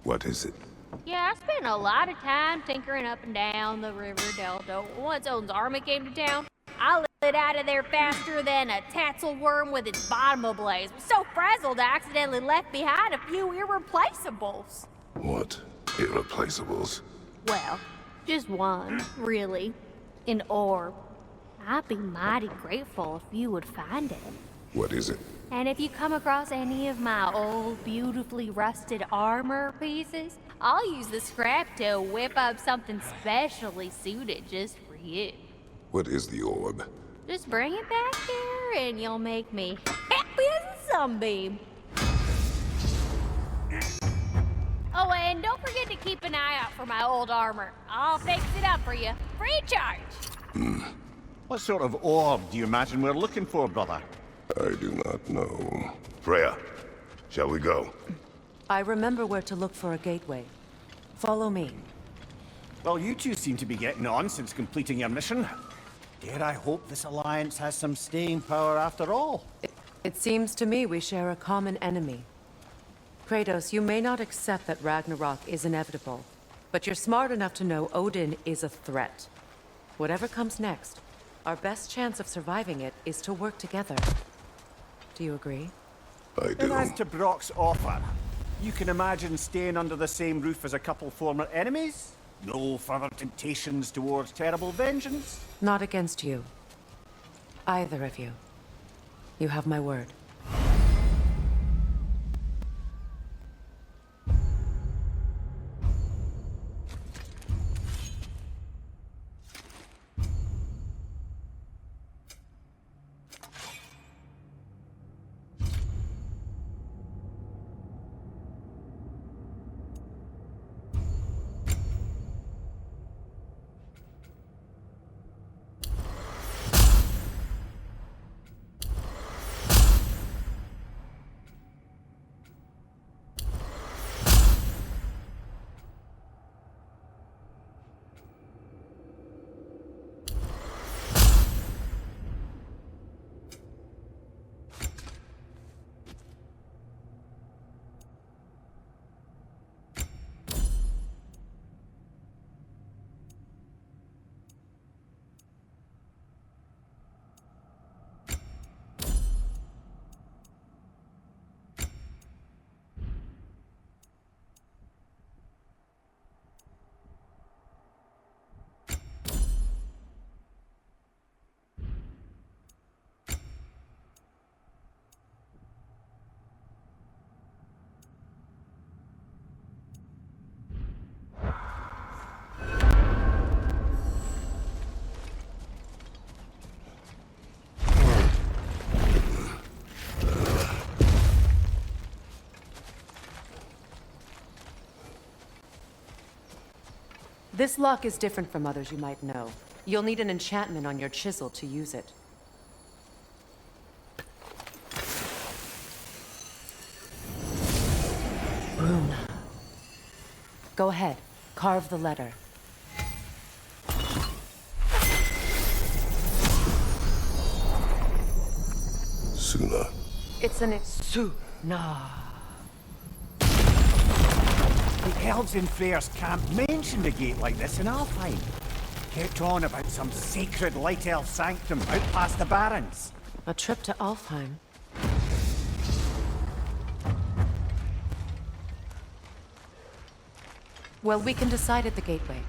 What is it? Yeah, I spent a lot of time tinkering up and down the river delta. Once Odin's army came to town, I lit out of there faster than a tassel worm with its bottom ablaze. Was so frazzled I accidentally left behind a few irreplaceables. What? Irreplaceables? Well, just one, really. An orb. I'd be mighty grateful if you would find it. What is it? And if you come across any of my old, beautifully rusted armor pieces, I'll use the scrap to whip up something specially suited just for you. What is the orb? Just bring it back here and you'll make me happy as a sunbeam. Oh, and don't forget to keep an eye out for my old armor. I'll fix it up for you, free of charge. What sort of orb do you imagine we're looking for, brother? I do not know. Freya, shall we go? I remember where to look for a gateway. Follow me. Well, you two seem to be getting on since completing your mission. Dare I hope this alliance has some staying power after all? It seems to me we share a common enemy. Kratos, you may not accept that Ragnarok is inevitable, but you're smart enough to know Odin is a threat. Whatever comes next, our best chance of surviving it is to work together. Do you agree? I And do. as to Brock's offer, you can imagine staying under the same roof as a couple former enemies? No further temptations towards terrible vengeance? Not against you. Either of you. You have my word. This lock is different from others you might know. You'll need an enchantment on your chisel to use it. Rune. Go ahead. Carve the letter. Suna. It's an Suna. The elves in Freya's camp mentioned a gate like this in Alfheim. Kept on about some sacred light elf sanctum out past the Barrens. A trip to Alfheim. Well, we can decide at the gateway.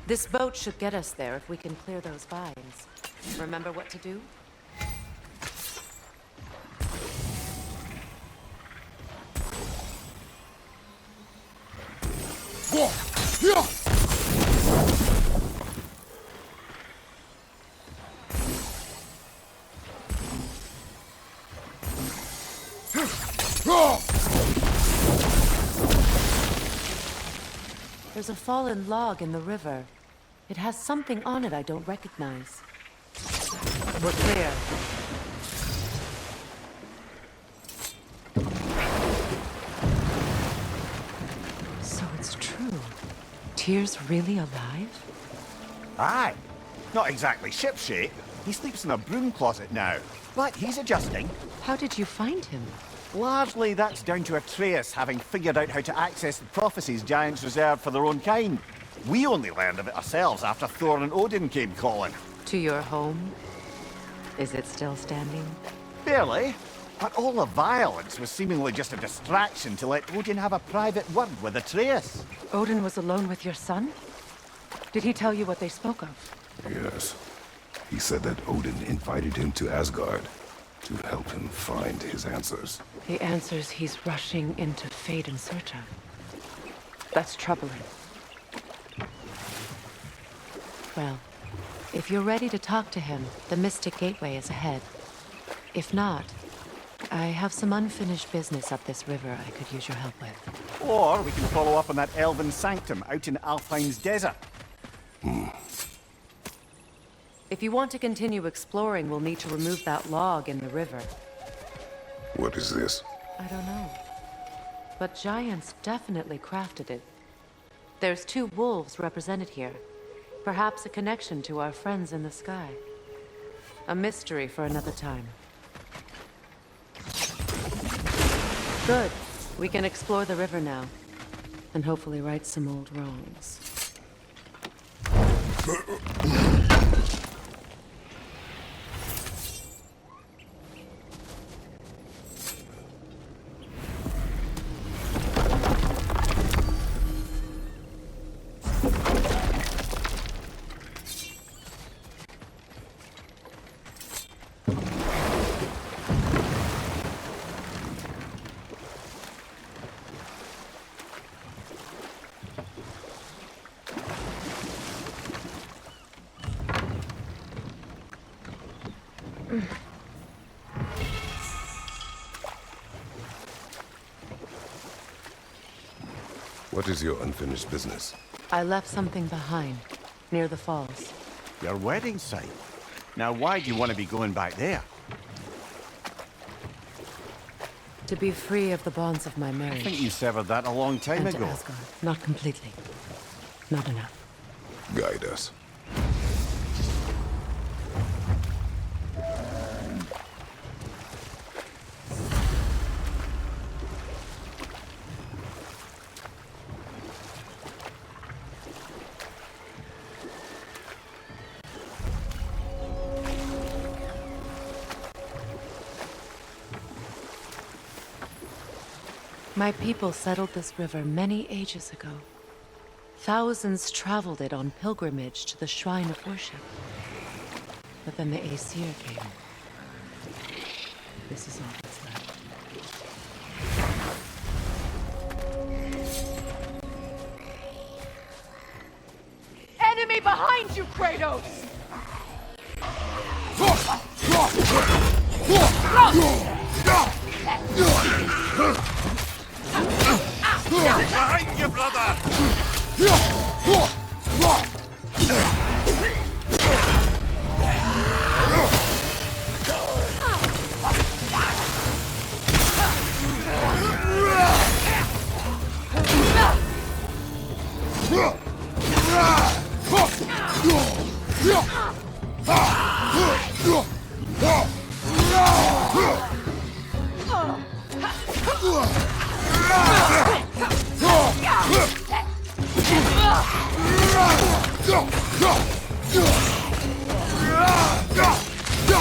This boat should get us there if we can clear those vines. Remember what to do? There's a fallen log in the river. It has something on it I don't recognize. We're clear. So it's true. Tyr's really alive? Aye. Not exactly shipshape. He sleeps in a broom closet now. But he's adjusting. How did you find him? Largely, that's down to Atreus having figured out how to access the prophecies giants reserved for their own kind. We only learned of it ourselves after Thor and Odin came calling. To your home? Is it still standing? Barely. But all the violence was seemingly just a distraction to let Odin have a private word with Atreus. Odin was alone with your son? Did he tell you what they spoke of? Yes. He said that Odin invited him to Asgard to help him find his answers. The answers he's rushing into fate in search of. That's troubling. Well, if you're ready to talk to him, the Mystic Gateway is ahead. If not, I have some unfinished business up this river I could use your help with. Or we can follow up on that elven sanctum out in Alfine's desert. If you want to continue exploring, we'll need to remove that log in the river. What is this? I don't know. But giants definitely crafted it. There's 2 wolves represented here. Perhaps a connection to our friends in the sky. A mystery for another time. Good. We can explore the river now. And hopefully right some old wrongs. What is your unfinished business? I left something behind, near the falls. Your wedding site. Now why do you want to be going back there? To be free of the bonds of my I marriage. think you severed that a long time And to ago. Asgard. Not completely. Not enough. Guide us. My people settled this river many ages ago. Thousands traveled it on pilgrimage to the shrine of worship. But then the Aesir came. This is all that's left. Enemy behind you, Kratos! Behind you, brother!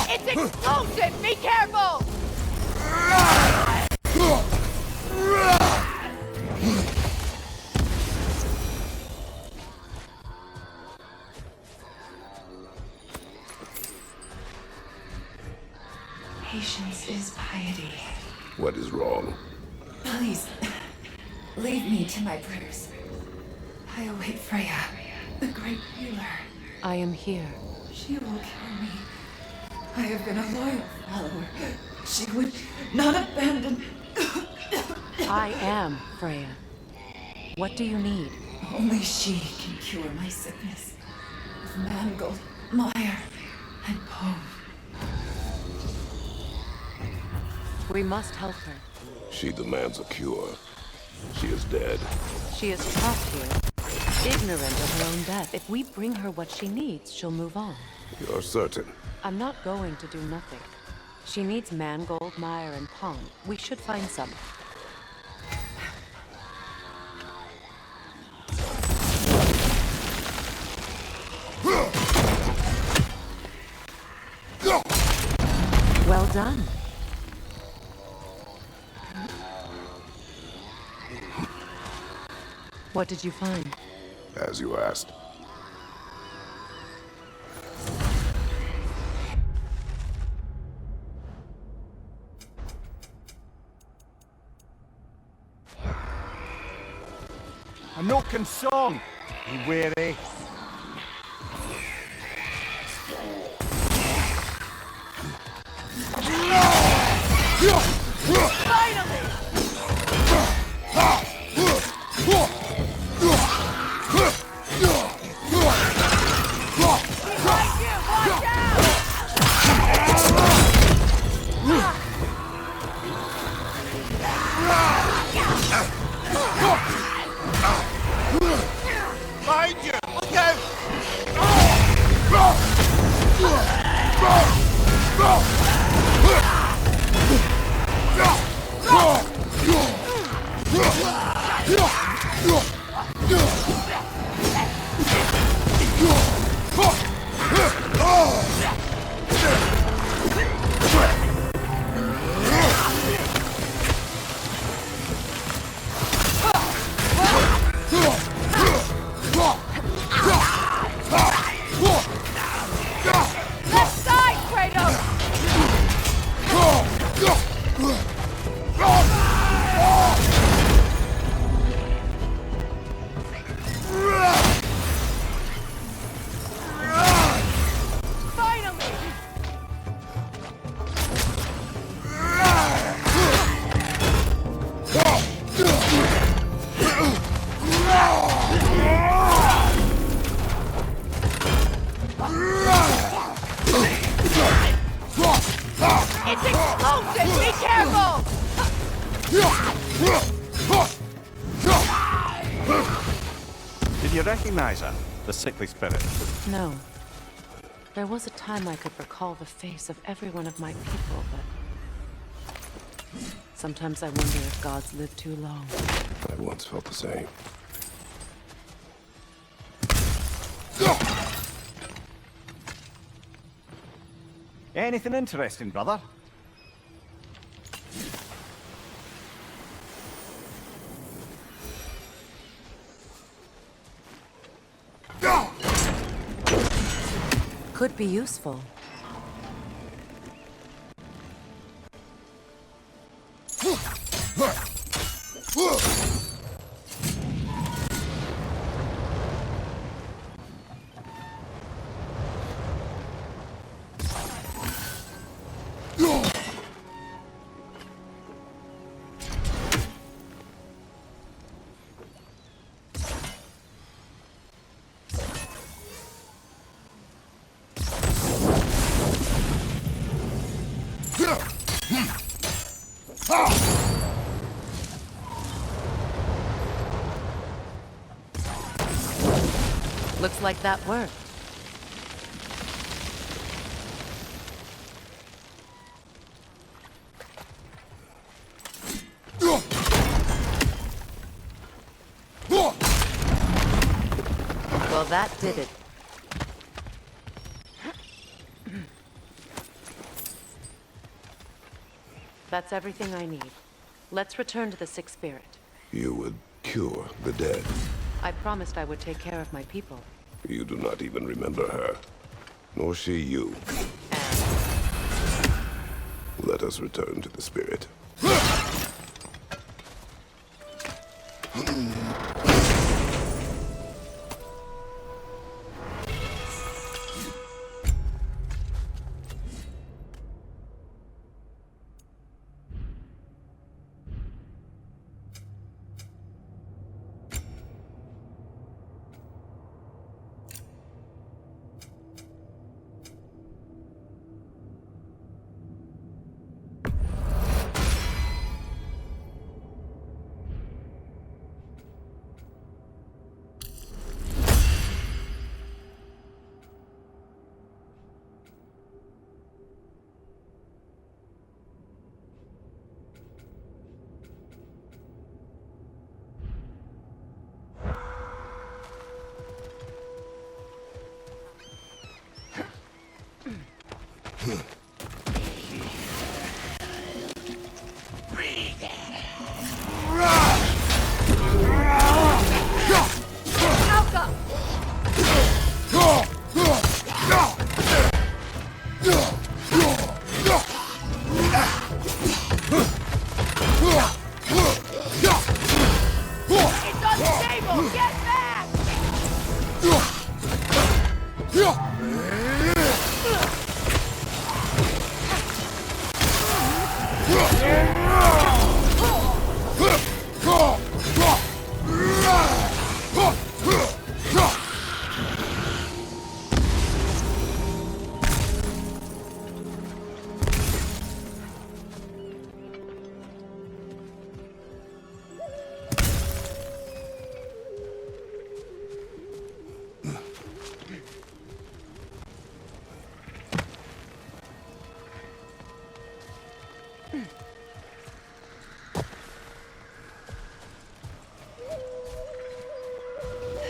It's explosive! Be careful! Patience is piety. What is wrong? Please, leave me to my prayers. I await Freya, the great healer. I am here. She will kill me. I have been a loyal follower. She would not abandon. I am Freya. What do you need? Only she can cure my sickness of mangold, mire, and poem. We must help her. She demands a cure. She is dead. She is trapped here, ignorant of her own death. If we bring her what she needs, she'll move on. You're certain? I'm not going to do nothing. She needs mangold, mire, and pond. We should find some. Well done. What did you find? As you asked. A Noken song. Be wary. It's explosive! Be careful! Did you recognize her? The sickly spirit? No. There was a time I could recall the face of every one of my people, but... sometimes I wonder if gods live too long. I once felt the same. Anything interesting, brother? Could be useful. Looks like that worked. Well, that did it. That's everything I need. Let's return to the Sixth Spirit. You would cure the dead. I promised I would take care of my people. You do not even remember her. Nor she you. And Let us return to the spirit.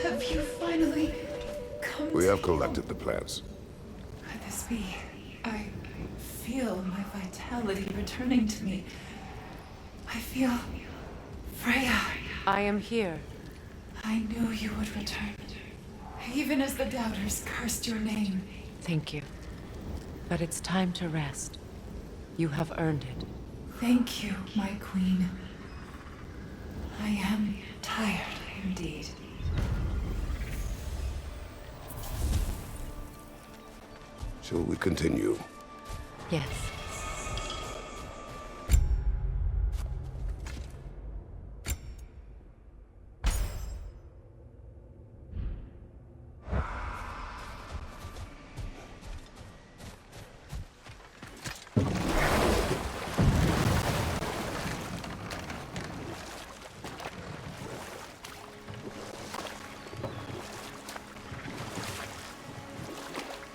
Have you finally come We to have collected the plants. Could this be? I feel my vitality returning to me. I feel Freya. I am here. I knew you would return. Even as the doubters cursed your name. Thank you. But it's time to rest. You have earned it. Thank you, my queen. I am tired indeed. Shall we continue? Yes.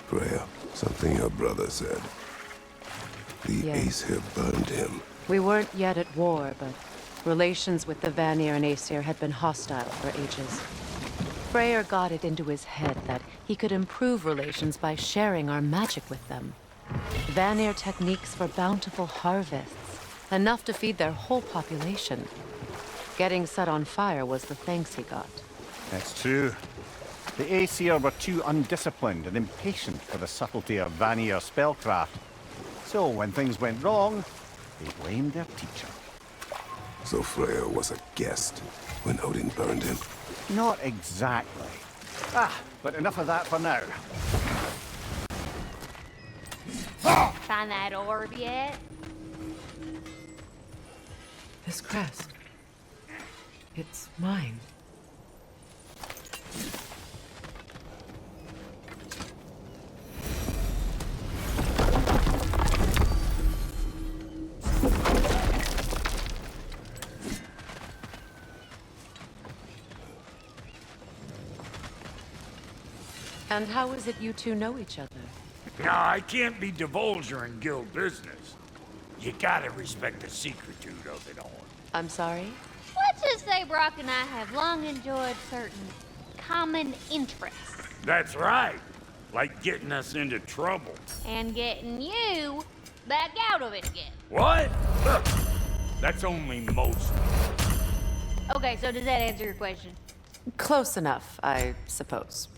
Freya, something your brother said. The Yes. Aesir burned him. We weren't yet at war, but relations with the Vanir and Aesir had been hostile for ages. Freyr got it into his head that he could improve relations by sharing our magic with them. Vanir techniques for bountiful harvests, enough to feed their whole population. Getting set on fire was the thanks he got. That's true. The Aesir were too undisciplined and impatient for the subtlety of Vanir spellcraft. So when things went wrong, they blamed their teacher. So Freya was a guest when Odin burned him. Not exactly. But enough of that for now. Find that orb yet? This crest. It's mine. And how is it you two know each other? No, I can't be divulger in guild business. You gotta respect the secretude of it all. I'm sorry? Let's just say Brock and I have long enjoyed certain common interests. That's right. Like getting us into trouble. And getting you back out of it again. What? Look, that's only most. Okay, so does that answer your question? Close enough, I suppose.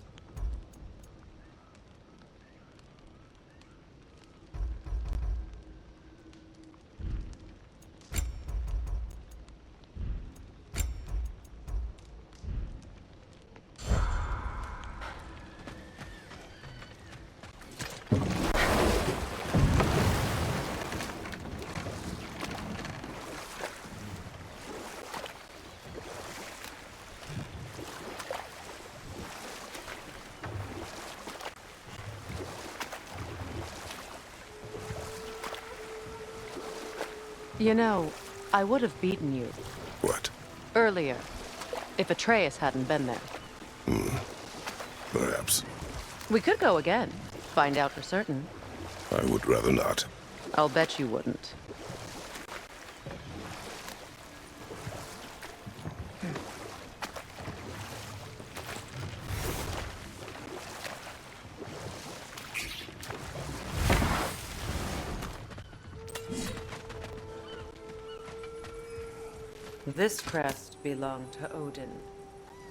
You know, I would have beaten you What? earlier, if Atreus hadn't been there. Perhaps. We could go again, find out for certain. I would rather not. I'll bet you wouldn't. This crest belonged to Odin.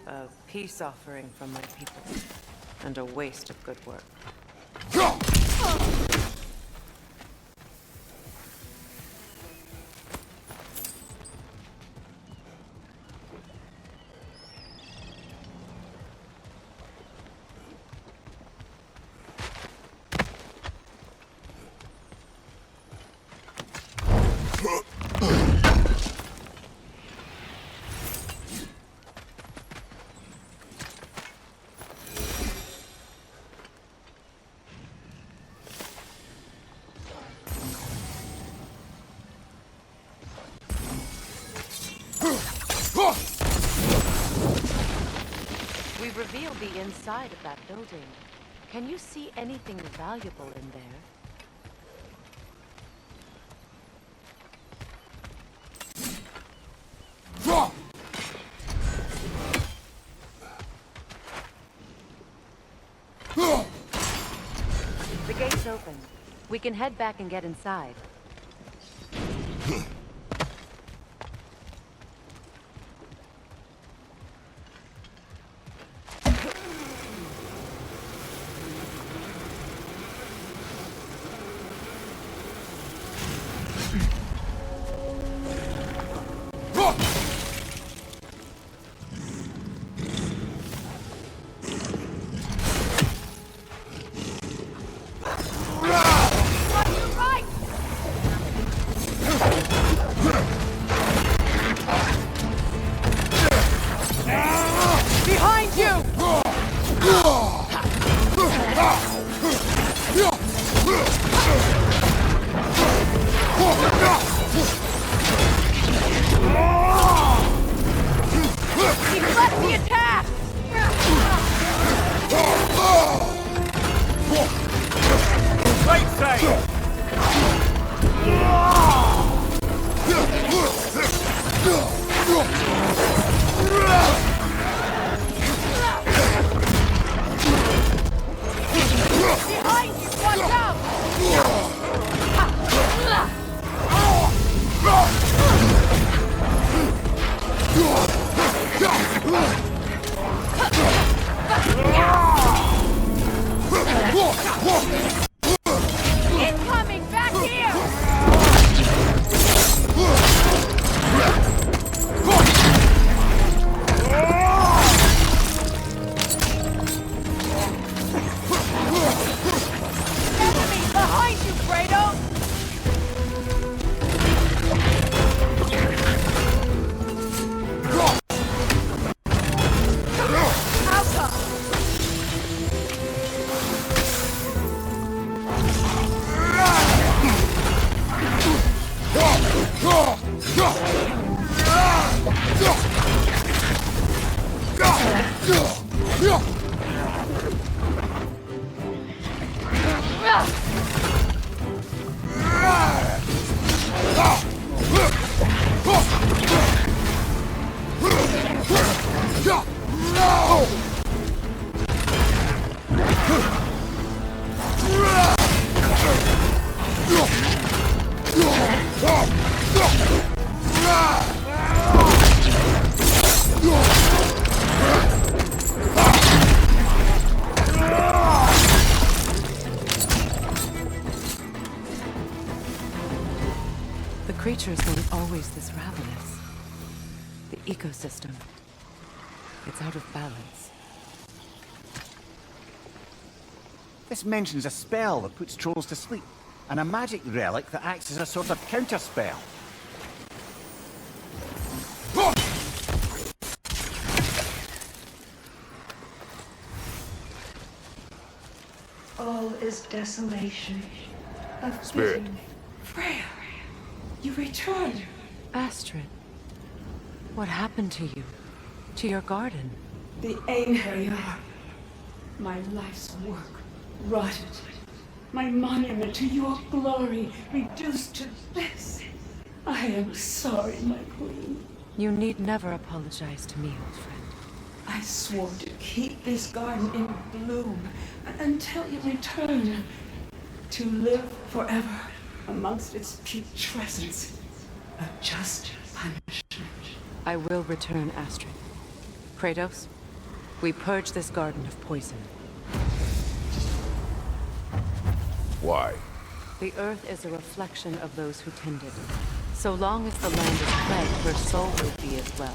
A peace offering from my people. And a waste of good work. We revealed the inside of that building. Can you see anything valuable in there? The gate's open. We can head back and get inside. Incoming! Back here! Enemy behind you, Kratos! The creatures weren't always this ravenous. The ecosystem, it's out of balance. This mentions a spell that puts trolls to sleep, and a magic relic that acts as a sort of counter-spell. All is desolation. Of Spirit. pity. Freya, you returned. Astrid, what happened to you? To your garden? The Aesir. My life's work rotted. My monument to your glory reduced to this. I am sorry, my queen. You need never apologize to me, old friend. I swore to keep this garden in bloom until you return. To live forever amongst its putrescence. A just punishment. I will return, Astrid. Kratos, we purge this garden of poison. Why? The earth is a reflection of those who tend it. So long as the land is plagued, her soul will be as well.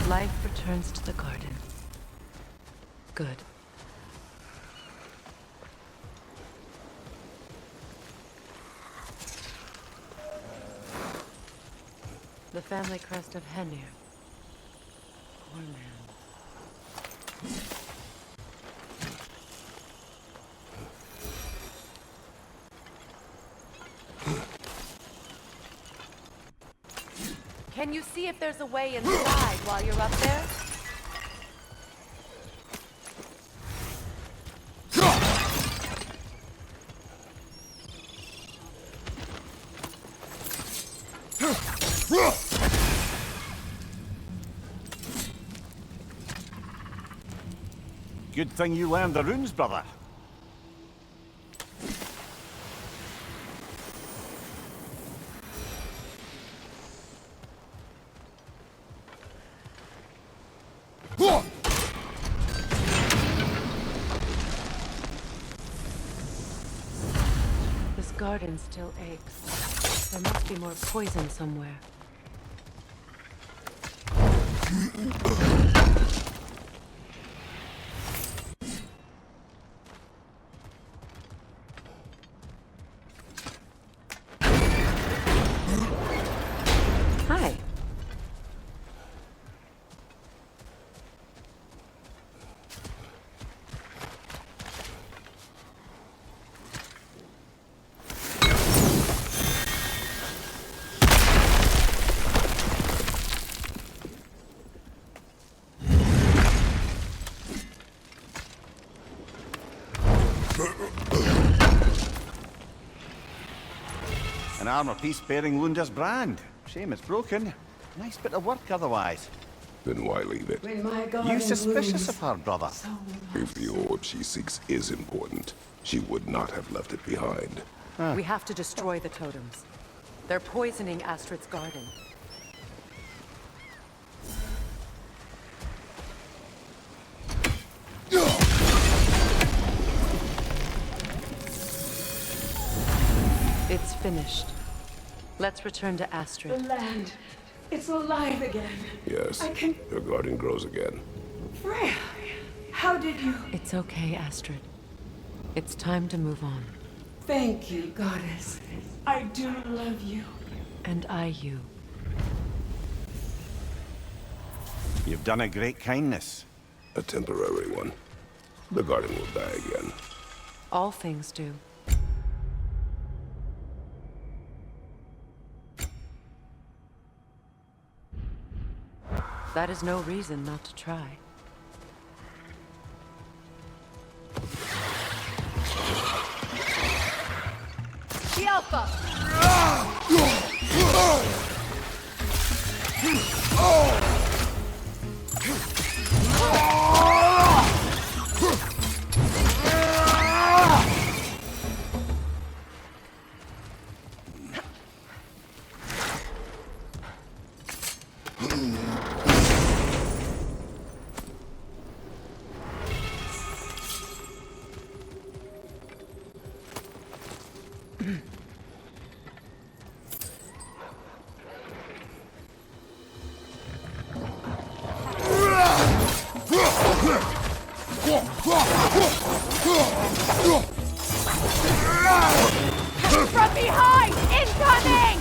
Life returns to the garden. Good. The family crest of Henir. Poor man. Can you see if there's a way inside while you're up there? Good thing you learned the runes, brother. This garden still aches. There must be more poison somewhere. Hi. An armor piece bearing Lunda's brand. Shame it's broken. Nice bit of work otherwise. Then why leave it? When my garden You suspicious blooms, of her, brother? so will If the orb she seeks is important, she would not have left it behind. We have to destroy the totems. They're poisoning Astrid's garden. It's finished. Let's return to the Astrid. land. It's alive again. Yes, I can... your garden grows again. Freya, how did you... It's okay, Astrid. It's time to move on. Thank you, goddess. I do love you. And I you. You've done a great kindness. A temporary one. The garden will die again. All things do. That is no reason not to try. The Alpha! From behind! Incoming!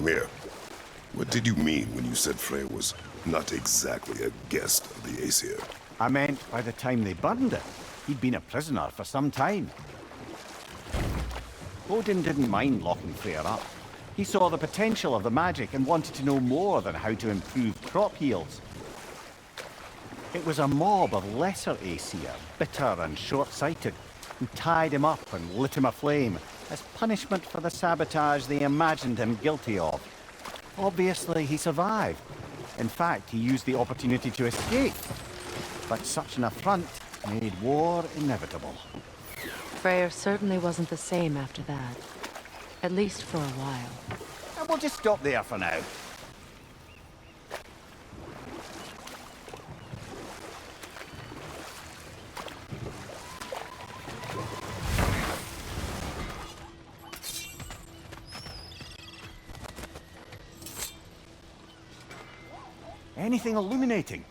Mia, what did you mean when you said Freya was not exactly a guest of the Aesir? I meant by the time they burned it. He'd been a prisoner for some time. Odin didn't mind locking Freya up. He saw the potential of the magic and wanted to know more than how to improve crop yields. It was a mob of lesser Aesir, bitter and short-sighted, who tied him up and lit him aflame as punishment for the sabotage they imagined him guilty of. Obviously, he survived. In fact, he used the opportunity to escape. But such an affront made war inevitable. Freyr certainly wasn't the same after that. At least for a while. And we'll just stop there for now. Anything illuminating?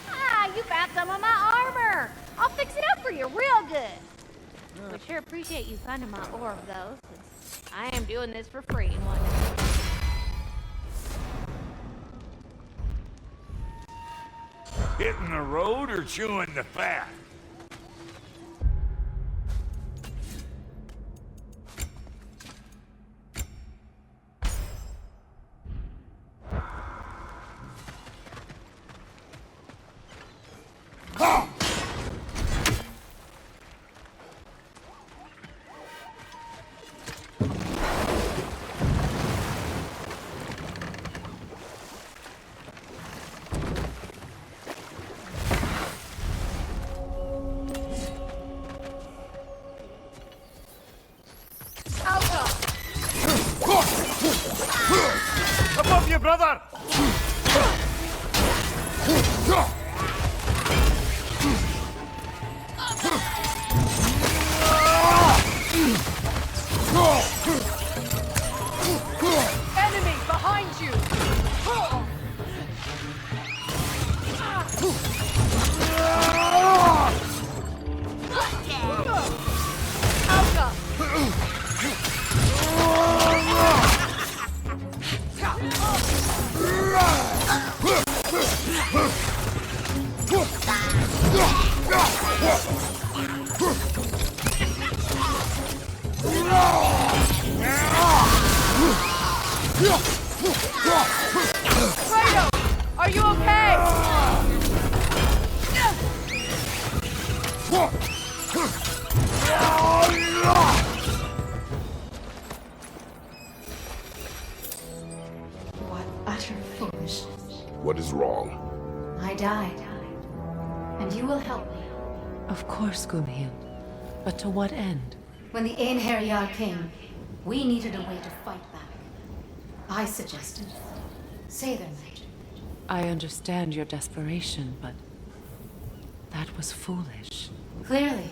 Ah, you found some of my armor! I'll fix it up for you real good. Would sure appreciate you finding my orb, though, since I am doing this for free one day. Hitting the road or chewing the fat? Above you, brother! Enemy behind you! Kratos! Are you okay? What utter foolishness. What is wrong? I died. And you will help me. Of course, Gunhild. But to what end? When the Einherjar came, we needed a way to fight back. I suggested say their magic. I understand your desperation, but that was foolish. Clearly.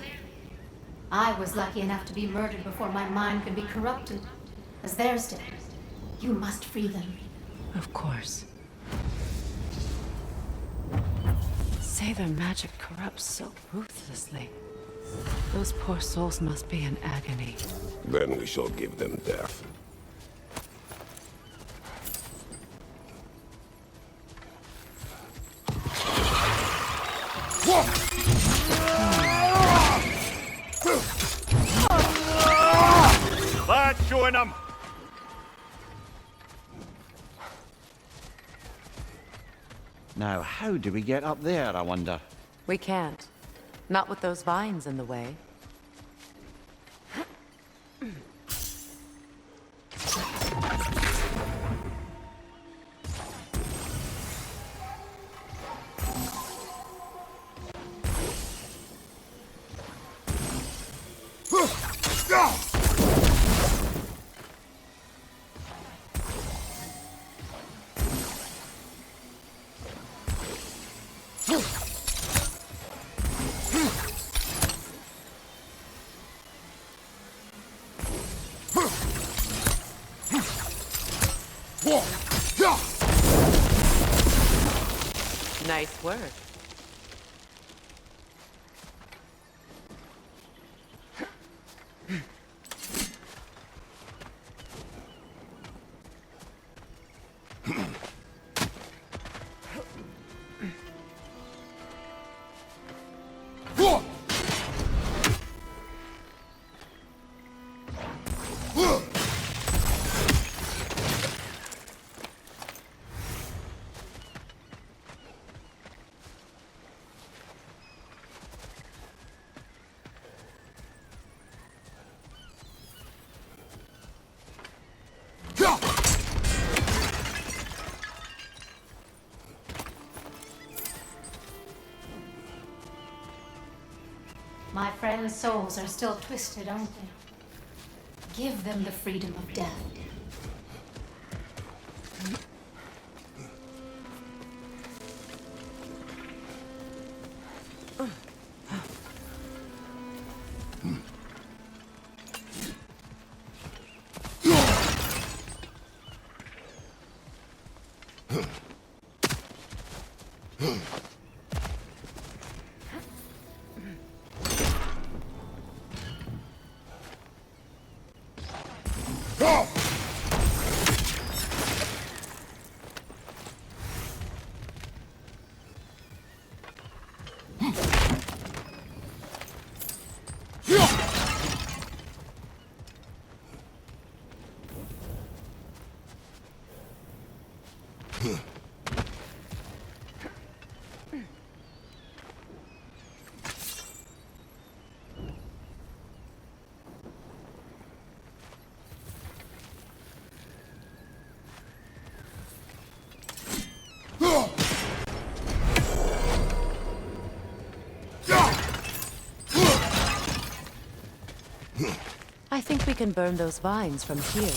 I was lucky enough to be murdered before my mind could be corrupted, as theirs did. You must free them. Of course. Say their magic corrupts so ruthlessly. Those poor souls must be in agony. Then we shall give them death. That's showing them! Now, how do we get up there, I wonder? We can't. Not with those vines in the way. Nice work. Man's souls are still twisted, aren't they? Give them the freedom of death. I think we can burn those vines from here.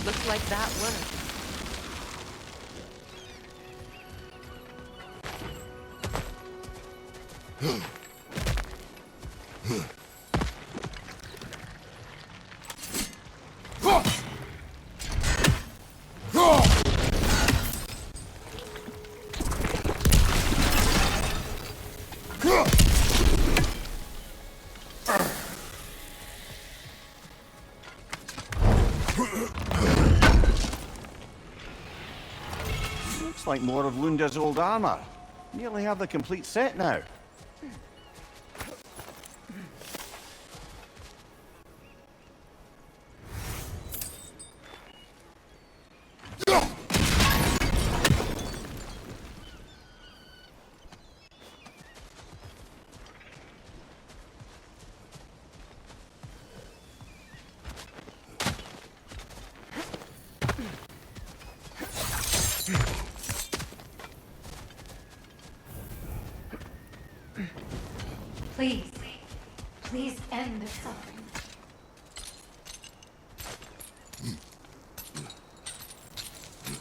Looks like that worked. Looks like more of Lunda's old armor. Nearly have the complete set now. Please, please end the suffering.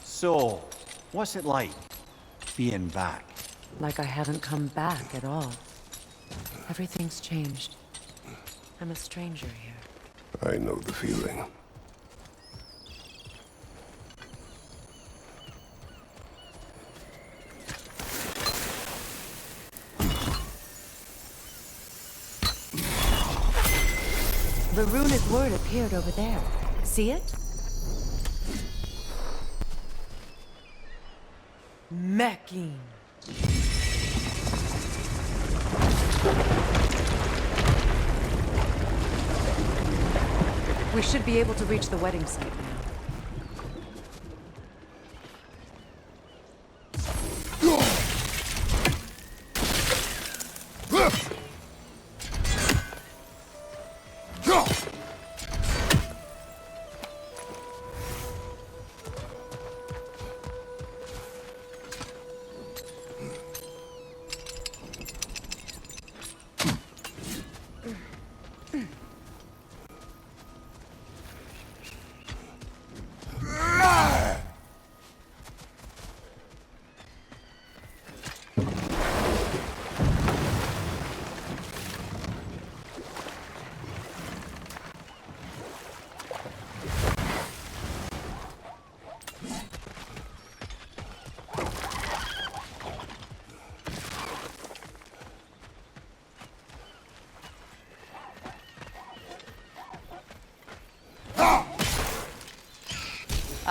So, what's it like, being back? Like I haven't come back at all. Everything's changed. I'm a stranger here. I know the feeling. The runic word appeared over there. See it? Mecking. We should be able to reach the wedding site now.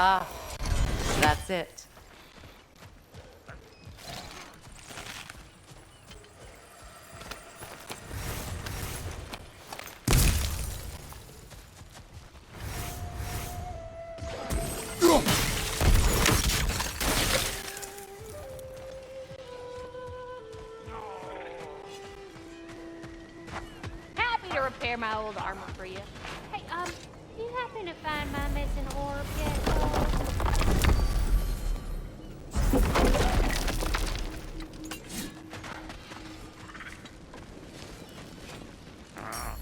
Ah, that's it. Happy to repair my old armor for you. Hey, do you happen to find my missing orb yet, though?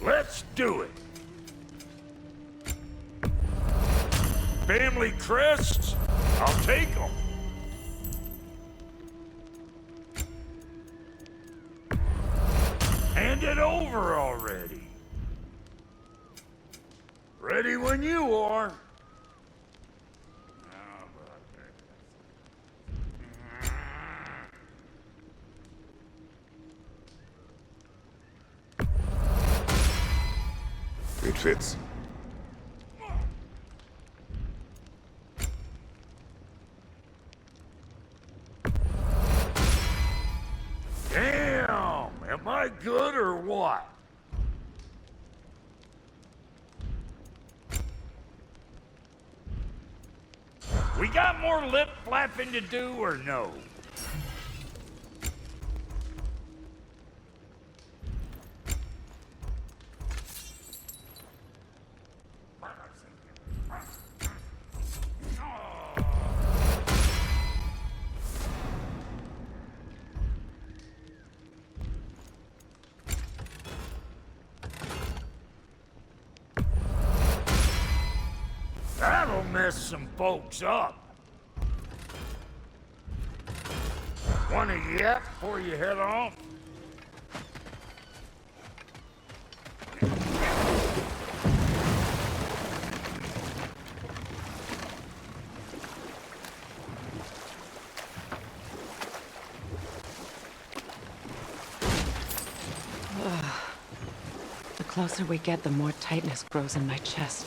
Let's do it. Family crests? I'll take them. Hand it over already. Ready when you are. It fits. Damn! Am I good or what? We got more lip flapping to do or no? That'll mess some folks up. Want a yap before you head off? The closer we get, the more tightness grows in my chest.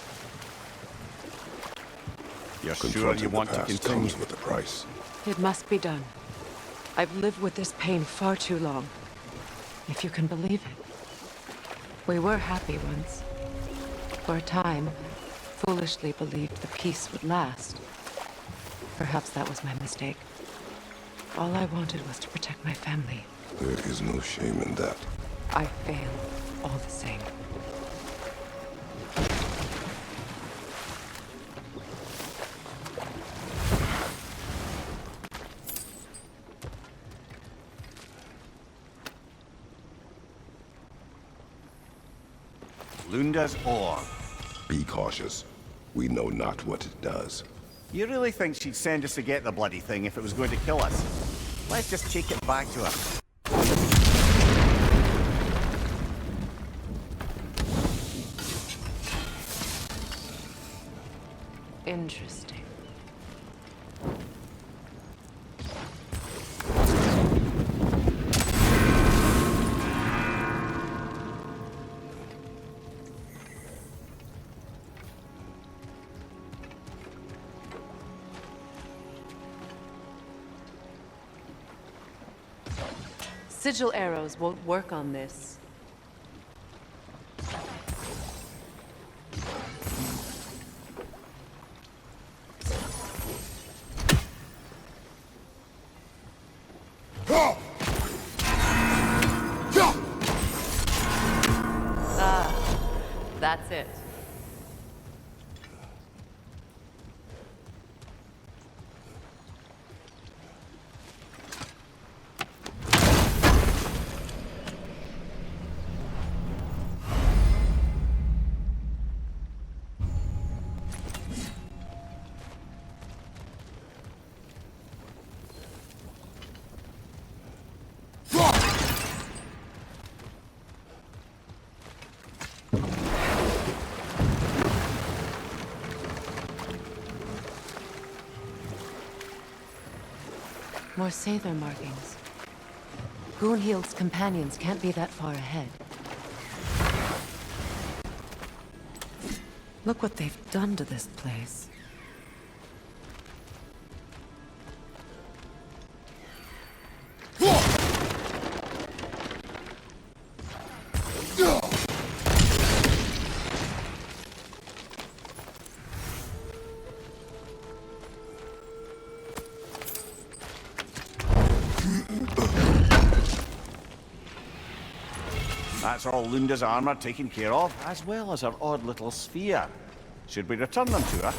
You're sure Confronting you the want to past continue? comes with a price. It must be done. I've lived with this pain far too long. If you can believe it. We were happy once. For a time, foolishly believed the peace would last. Perhaps that was my mistake. All I wanted was to protect my family. There is no shame in that. I failed, all the same. Lunda's ore. Be cautious. We know not what it does. You really think she'd send us to get the bloody thing if it was going to kill us? Let's just take it back to her. Interesting. Sigil arrows won't work on this. That's it. More Aesir markings. Gunhild's companions can't be that far ahead. Look what they've done to this place. That's all Lunda's armor taken care of, as well as her odd little sphere. Should we return them to her?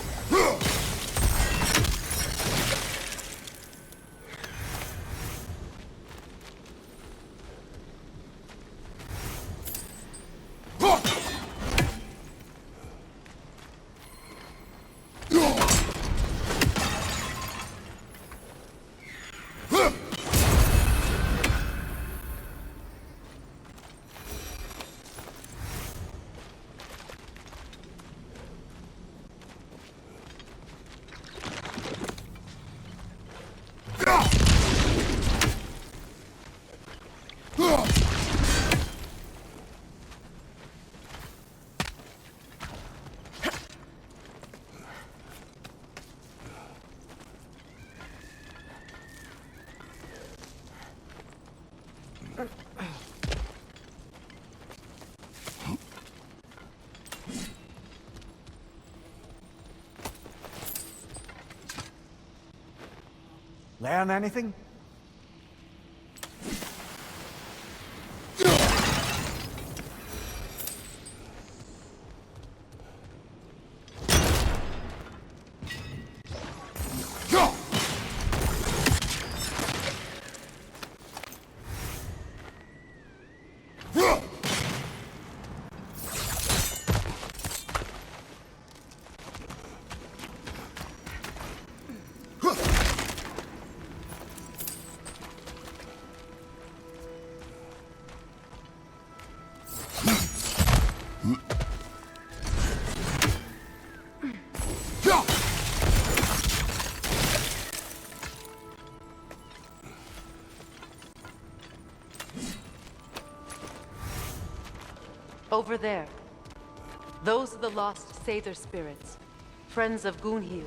Learn anything? Over there. Those are the lost Aesir spirits. Friends of Gunhild.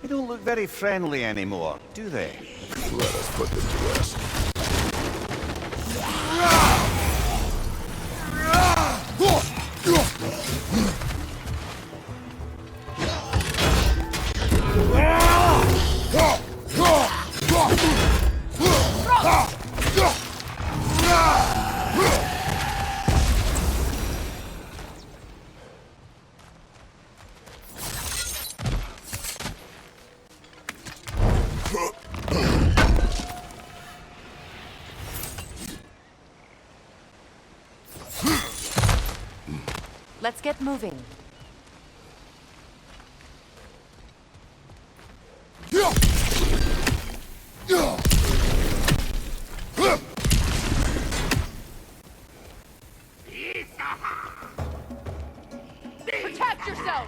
They don't look very friendly anymore, do they? Let us put them to rest. Let's get moving. Protect yourself!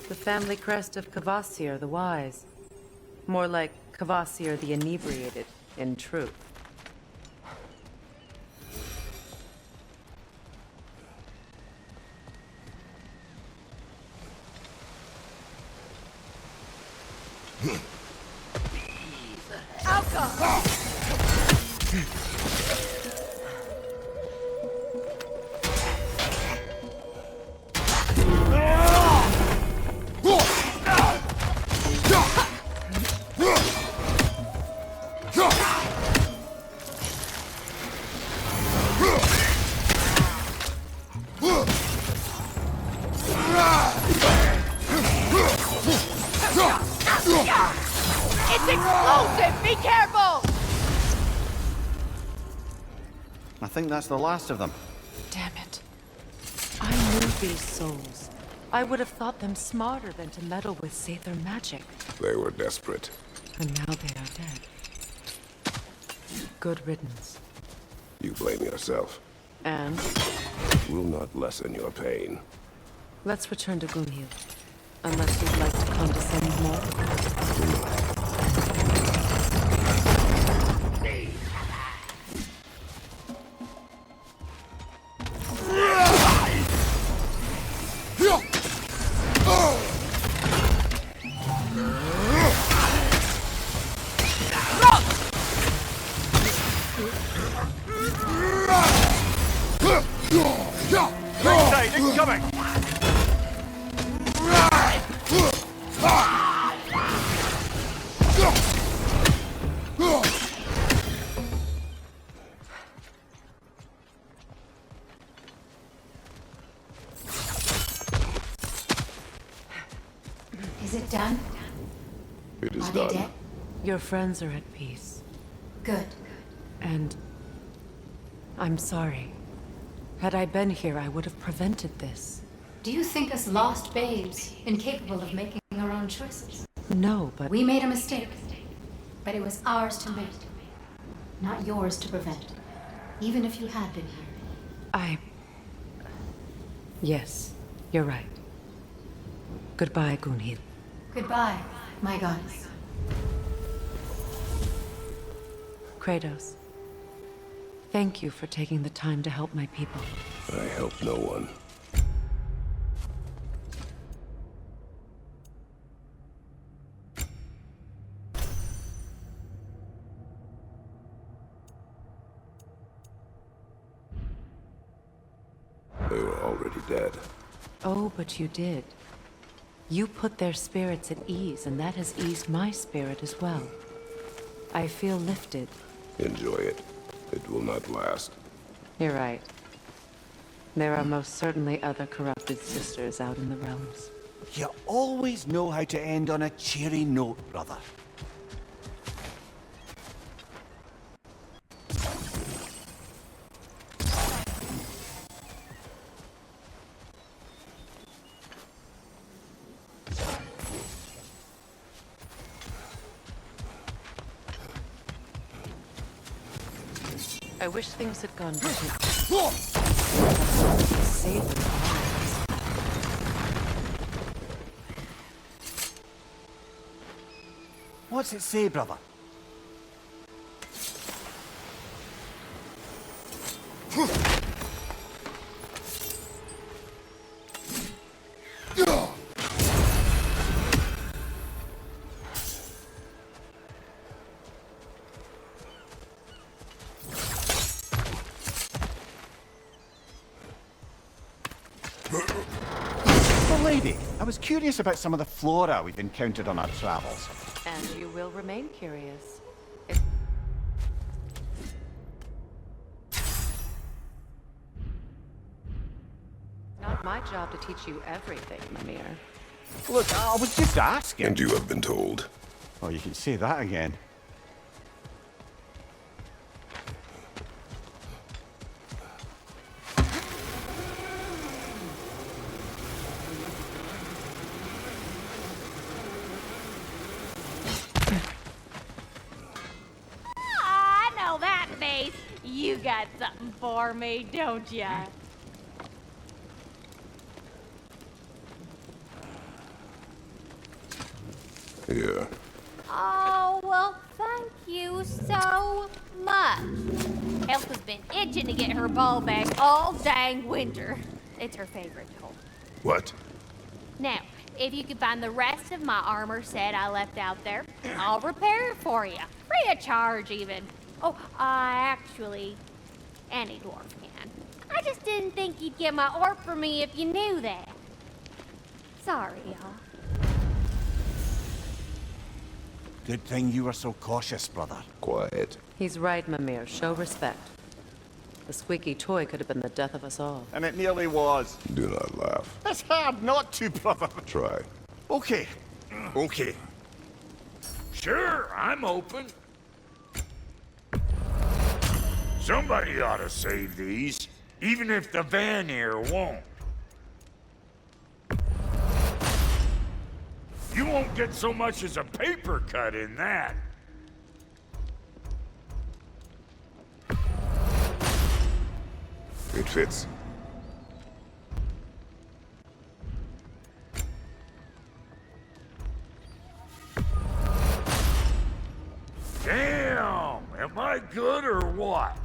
The family crest of Kvasir the Wise. More like Kvasir the Inebriated, in truth. It's explosive! Be careful! I think that's the last of them. Damn it. I knew these souls. I would have thought them smarter than to meddle with Aether magic. They were desperate. And now they are dead. Good riddance. You blame yourself. And Will not lessen your pain. let's return to Gunhild. Unless you'd like to condescend more. Ringside, incoming! Is it done? It is Are they done. dead? Your friends are at peace. Good. And I'm sorry. Had I been here, I would have prevented this. Do you think us lost babes, incapable of making our own choices? No, but We made a mistake, but it was ours to make, not yours to prevent, even if you had been here. Yes, you're right. Goodbye, Gunhild. Goodbye, my goddess. Kratos. Thank you for taking the time to help my people. I help no one. They were already dead. Oh, but you did. You put their spirits at ease, and that has eased my spirit as well. I feel lifted. Enjoy it. It will not last. You're right. There are most certainly other corrupted sisters out in the realms. You always know how to end on a cheery note, brother. I wish things had gone better. Save them. What's it say, brother? Lady, I was curious about some of the flora we've encountered on our travels. And you will remain curious. Not my job to teach you everything, Mimir. Look, I was just asking. And you have been told. Oh, you can say that again. I know that face. You got something for me, don't ya? Yeah. Oh, well, thank you so much. Elf has been itching to get her ball back all dang winter. It's her favorite toy. What? Now, if you could find the rest of my armor set I left out there, I'll repair it for you. Free of charge, even. Oh, actually, any dwarf can. I just didn't think you'd get my orb for me if you knew that. Sorry, y'all. Good thing you were so cautious, brother. Quiet. He's right, Mimir. Show respect. The squeaky toy could have been the death of us all. And it nearly was. Do not laugh. It's hard not to, brother. Try. Okay. Okay. Sure, I'm open. Somebody ought to save these, even if the Vanir won't. You won't get so much as a paper cut in that. It fits. Damn! Am I good or what?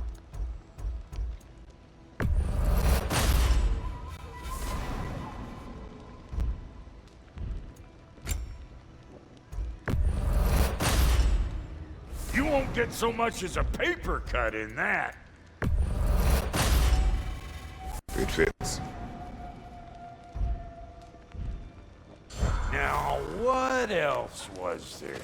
You won't get so much as a paper cut in that. It fits. Now, what else was there?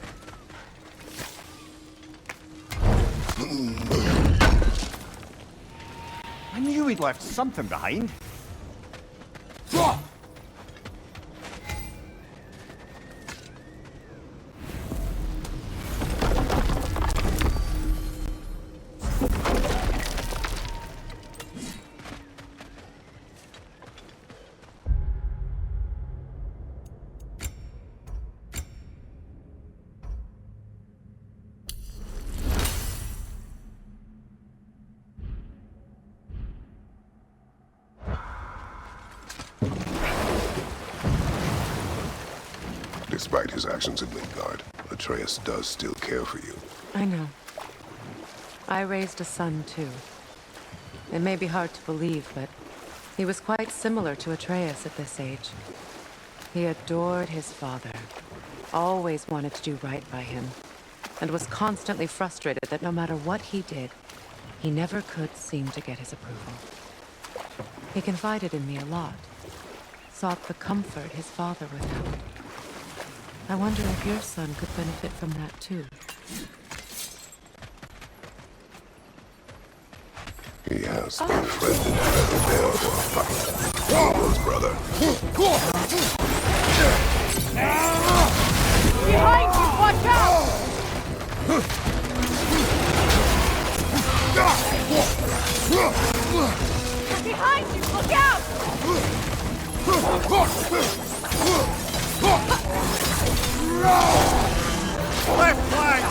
I knew he'd left something behind. Despite his actions in Midgard, Atreus does still care for you. I know. I raised a son, too. It may be hard to believe, but he was quite similar to Atreus at this age. He adored his father, always wanted to do right by him, and was constantly frustrated that no matter what he did, he never could seem to get his approval. He confided in me a lot, sought the comfort his father withheld. I wonder if your son could benefit from that, too. He has befriended and prepared for a fight. Hero's brother. Behind you! Watch out! Behind you! Look out! Left flank!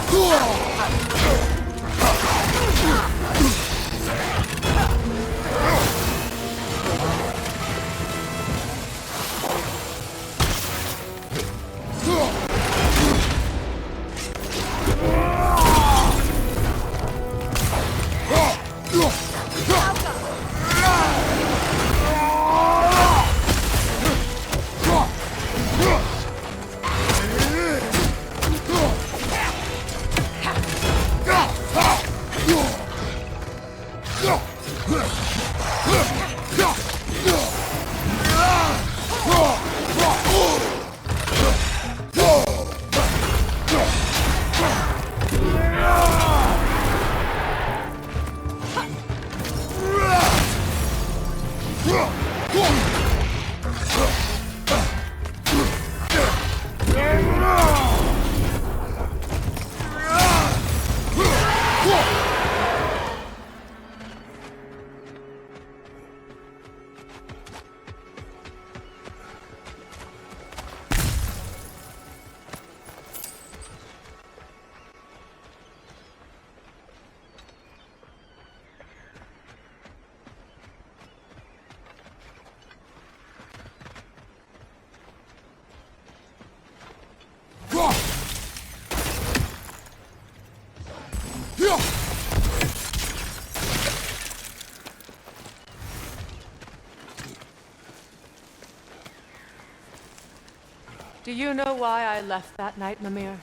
Do you know why I left that night, Mimir?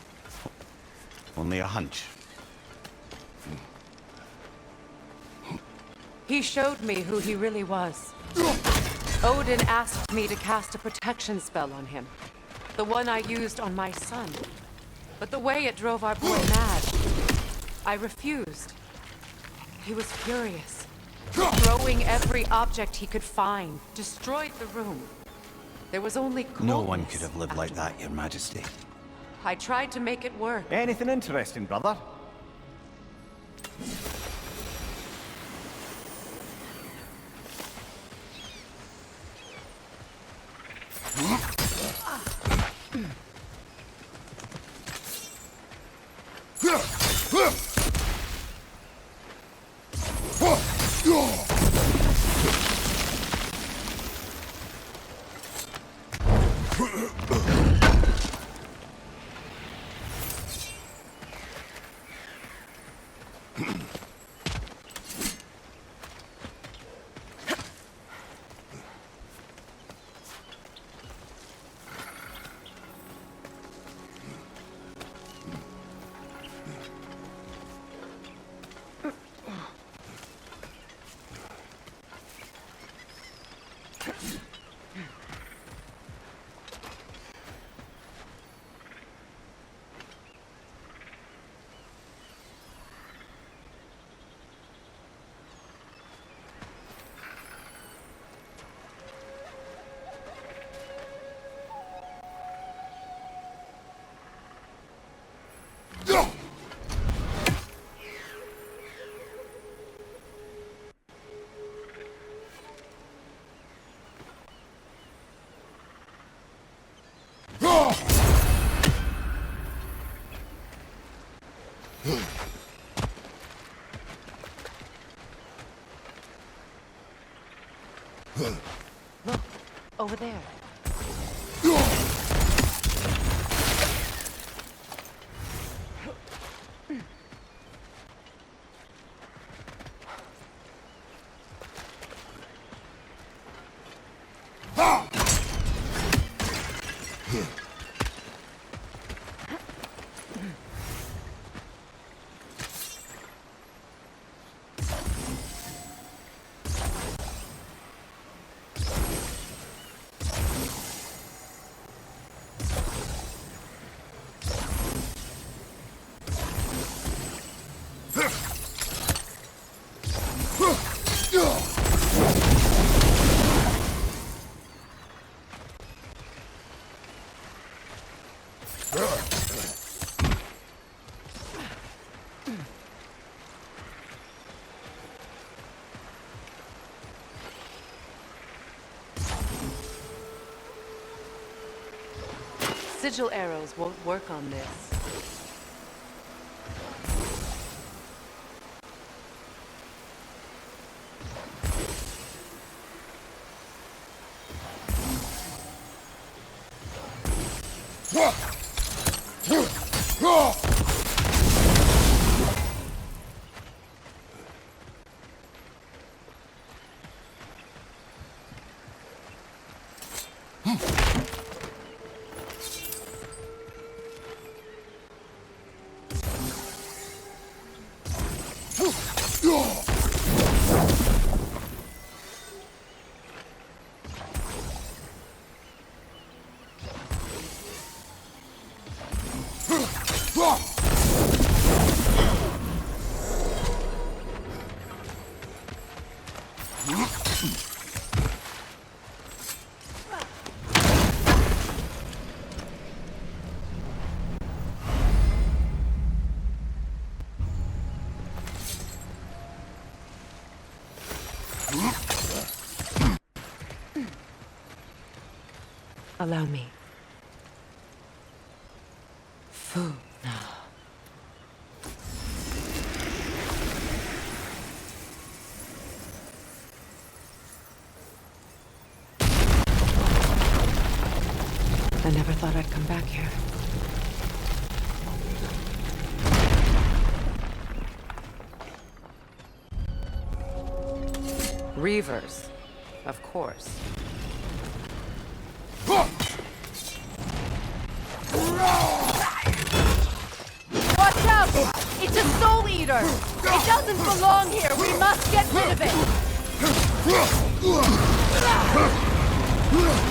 Only a hunch. He showed me who he really was. Odin asked me to cast a protection spell on him. The one I used on my son. But the way it drove our boy mad, I refused. He was furious. Throwing every object he could find, destroyed the room. There was only No one coldness could have lived like that, Your Majesty. I tried to make it work. Anything interesting, brother? Look, over there. Sigil arrows won't work on this. Allow me. Food now. I never thought I'd come back here. Reavers, of course. Watch out! It's a soul eater! It doesn't belong here! We must get rid of it!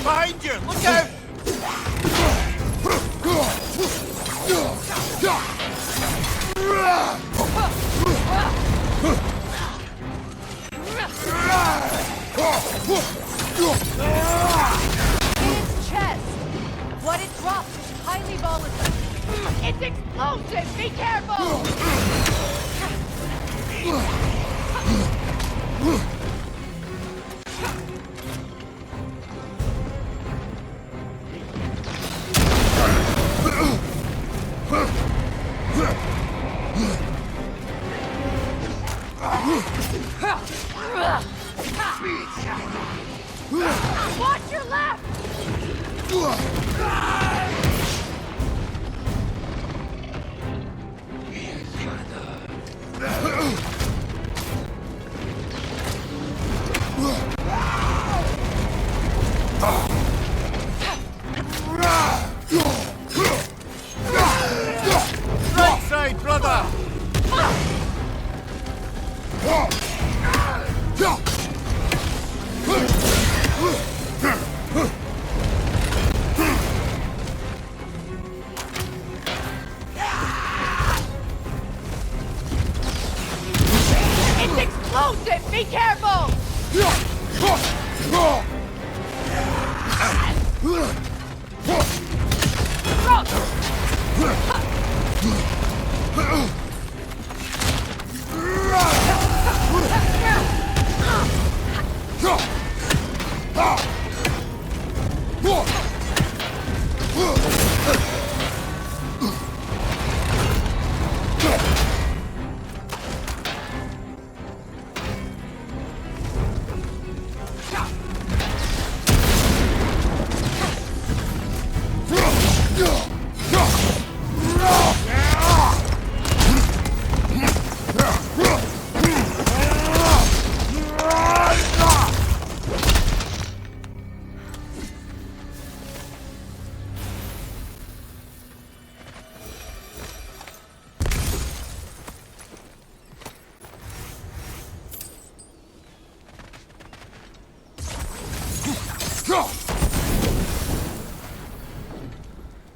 Behind you! Look out! In its chest! What it drops is highly volatile. It's explosive! Be careful! Watch your left! Right side, brother! It's explosive! Be careful!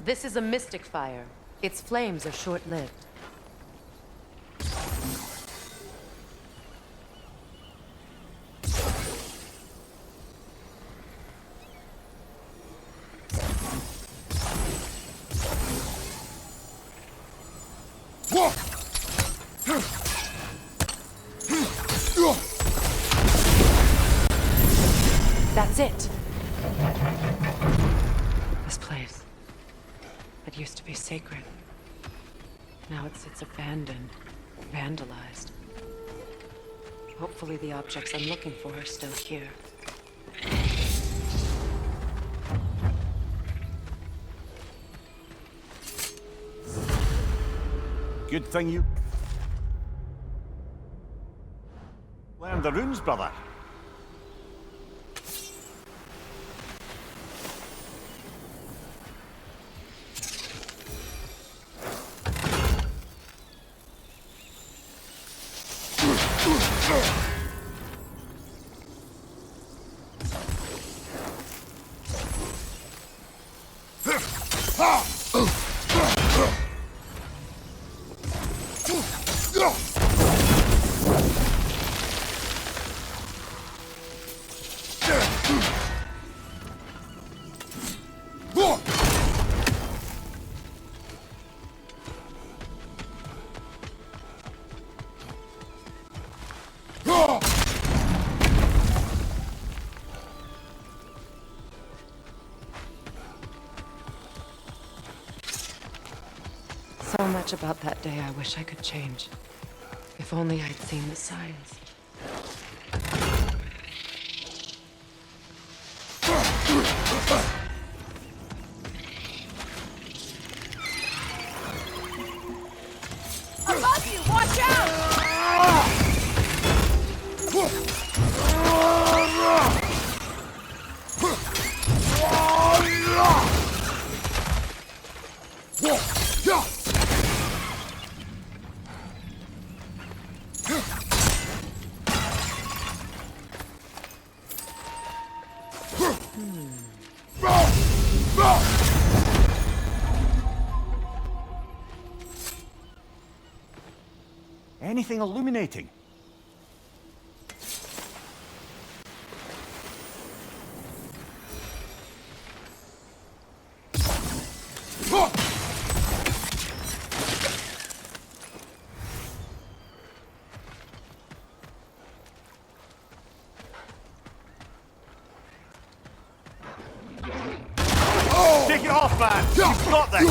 This is a mystic fire. Its flames are short-lived. That's it. This place. It used to be sacred. Now it sits abandoned, vandalized. Hopefully the objects I'm looking for are still here. Good thing you learned the runes, brother. So much about that day I wish I could change. If only I'd seen the signs. Above you! Watch out! Anything illuminating? got this!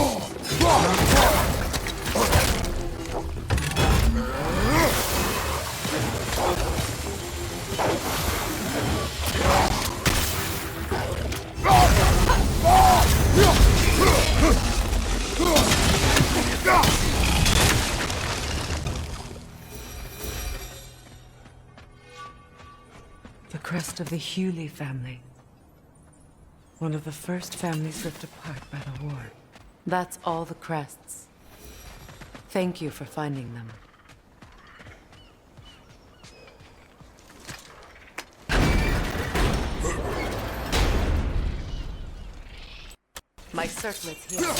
The crest of the Hewley family. One of the first families ripped apart by the war. That's all the crests. Thank you for finding them. My circlet's here.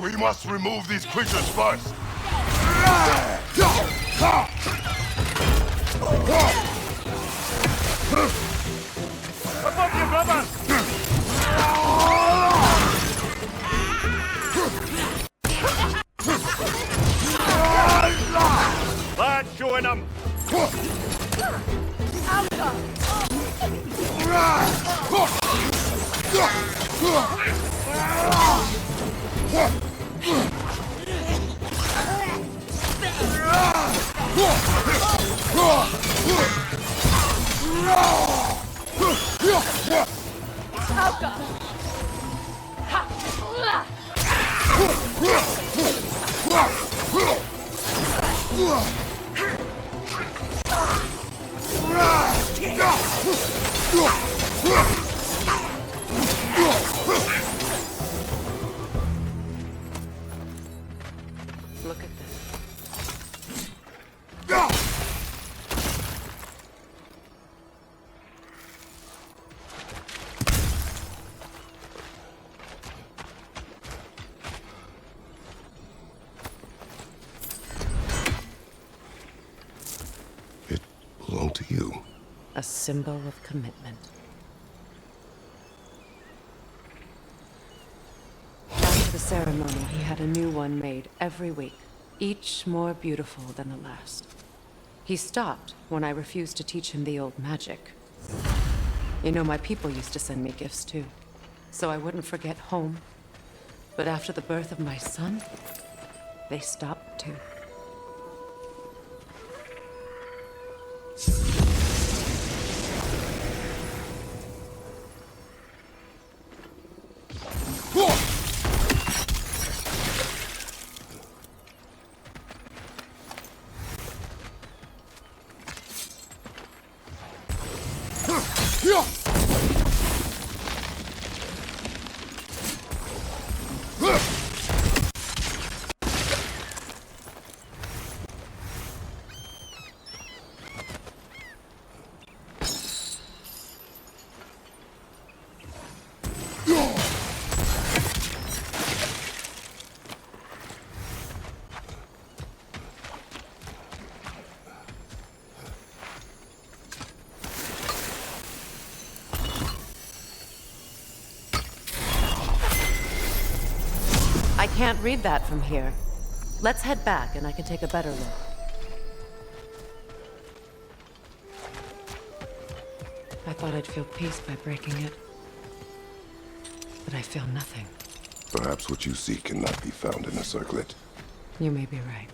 We must remove these creatures first. Above you, brother! That's showing them! Look at this. It belonged to you. A symbol of commitment. After the ceremony, he had a new one made every week, each more beautiful than the last. He stopped when I refused to teach him the old magic. You know, my people used to send me gifts too, so I wouldn't forget home. But after the birth of my son, they stopped too. I can't read that from here. Let's head back and I can take a better look. I thought I'd feel peace by breaking it. But I feel nothing. Perhaps what you seek cannot be found in a circlet. You may be right.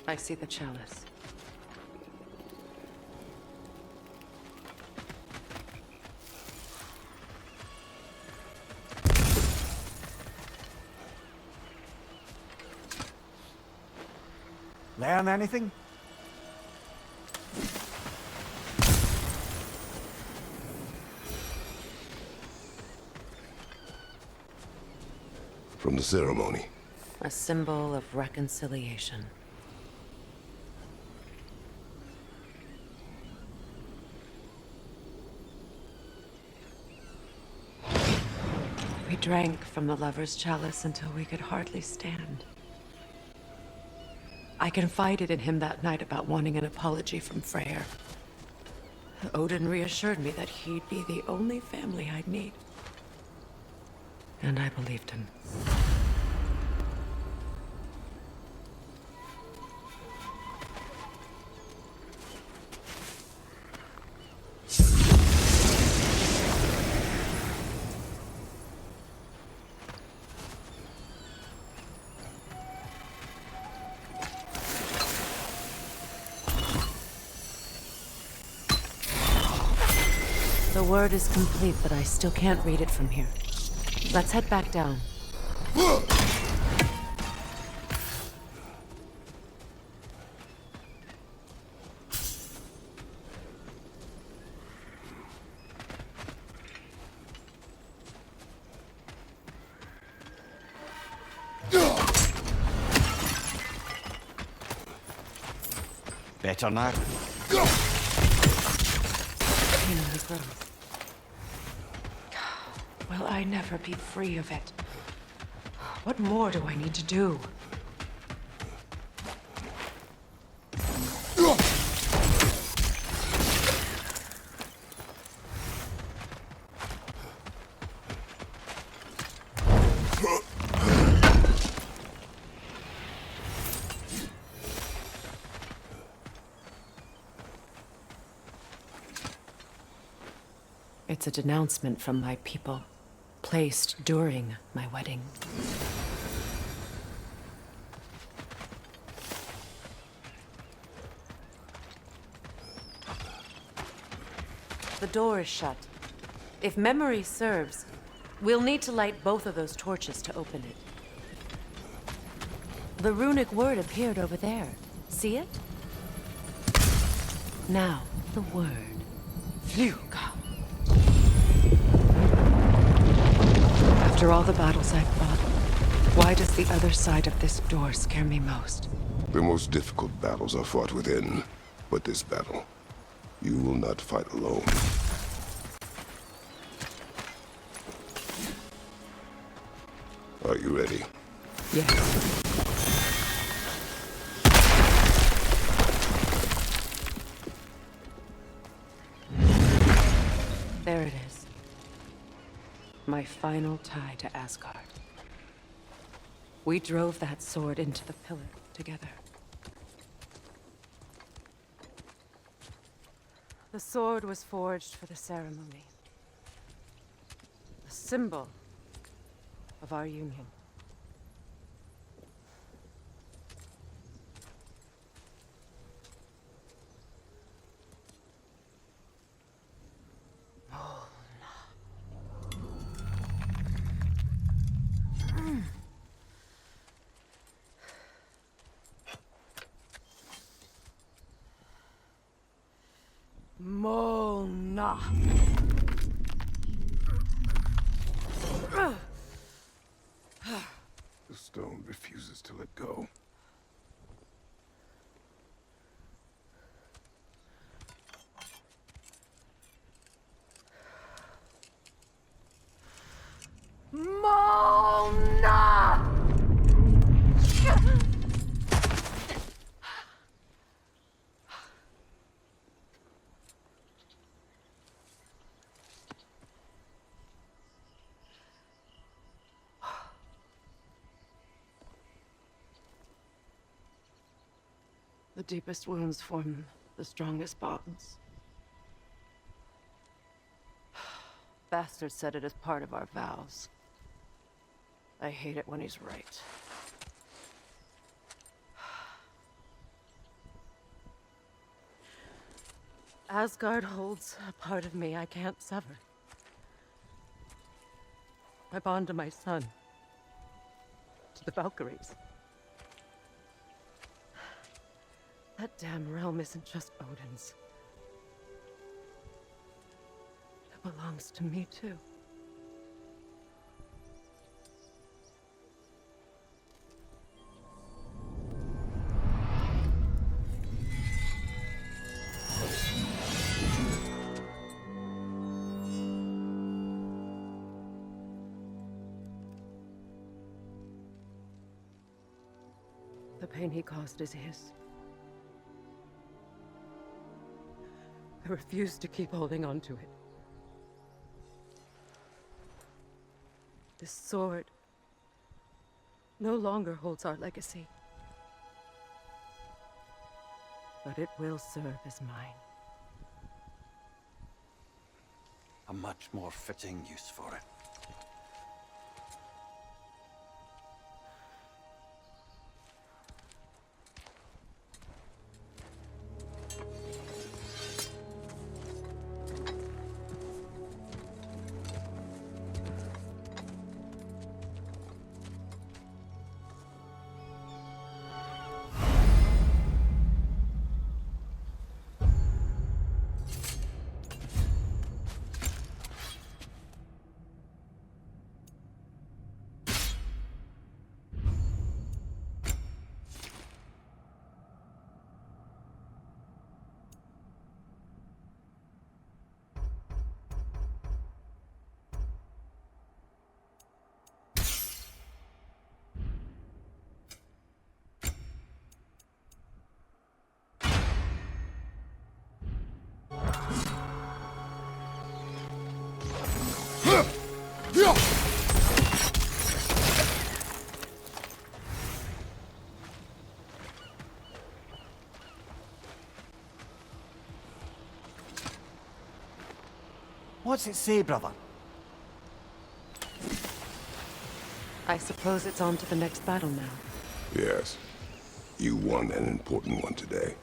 I see the chalice. Learn anything? From the ceremony. A symbol of reconciliation. We drank from the lover's chalice until we could hardly stand. I confided in him that night about wanting an apology from Freya. Odin reassured me that he'd be the only family I'd need. And I believed him. The word is complete, but I still can't read it from here. Let's head back down. Better now. Will I never be free of it? What more do I need to do? It's a denouncement from my people, placed during my wedding. The door is shut. If memory serves, we'll need to light both of those torches to open it. The runic word appeared over there. See it? Now, the word. Fluga. After all the battles I've fought, why does the other side of this door scare me most? The most difficult battles are fought within, but this battle, you will not fight alone. Are you ready? Yes. There it is. My final tie to Asgard. We drove that sword into the pillar together. The sword was forged for the ceremony. A symbol of our union. Mona. The stone refuses to let go. Mona! The deepest wounds form the strongest bonds. Bastard said it as part of our vows. I hate it when he's right. Asgard holds a part of me I can't sever. My bond to my son. To the Valkyries. That damn realm isn't just Odin's. It belongs to me, too. The pain he caused is his. I refuse to keep holding on to it. This sword no longer holds our legacy. But it will serve as mine. A much more fitting use for it. What's it say, brother? I suppose it's on to the next battle now. Yes. You won an important one today.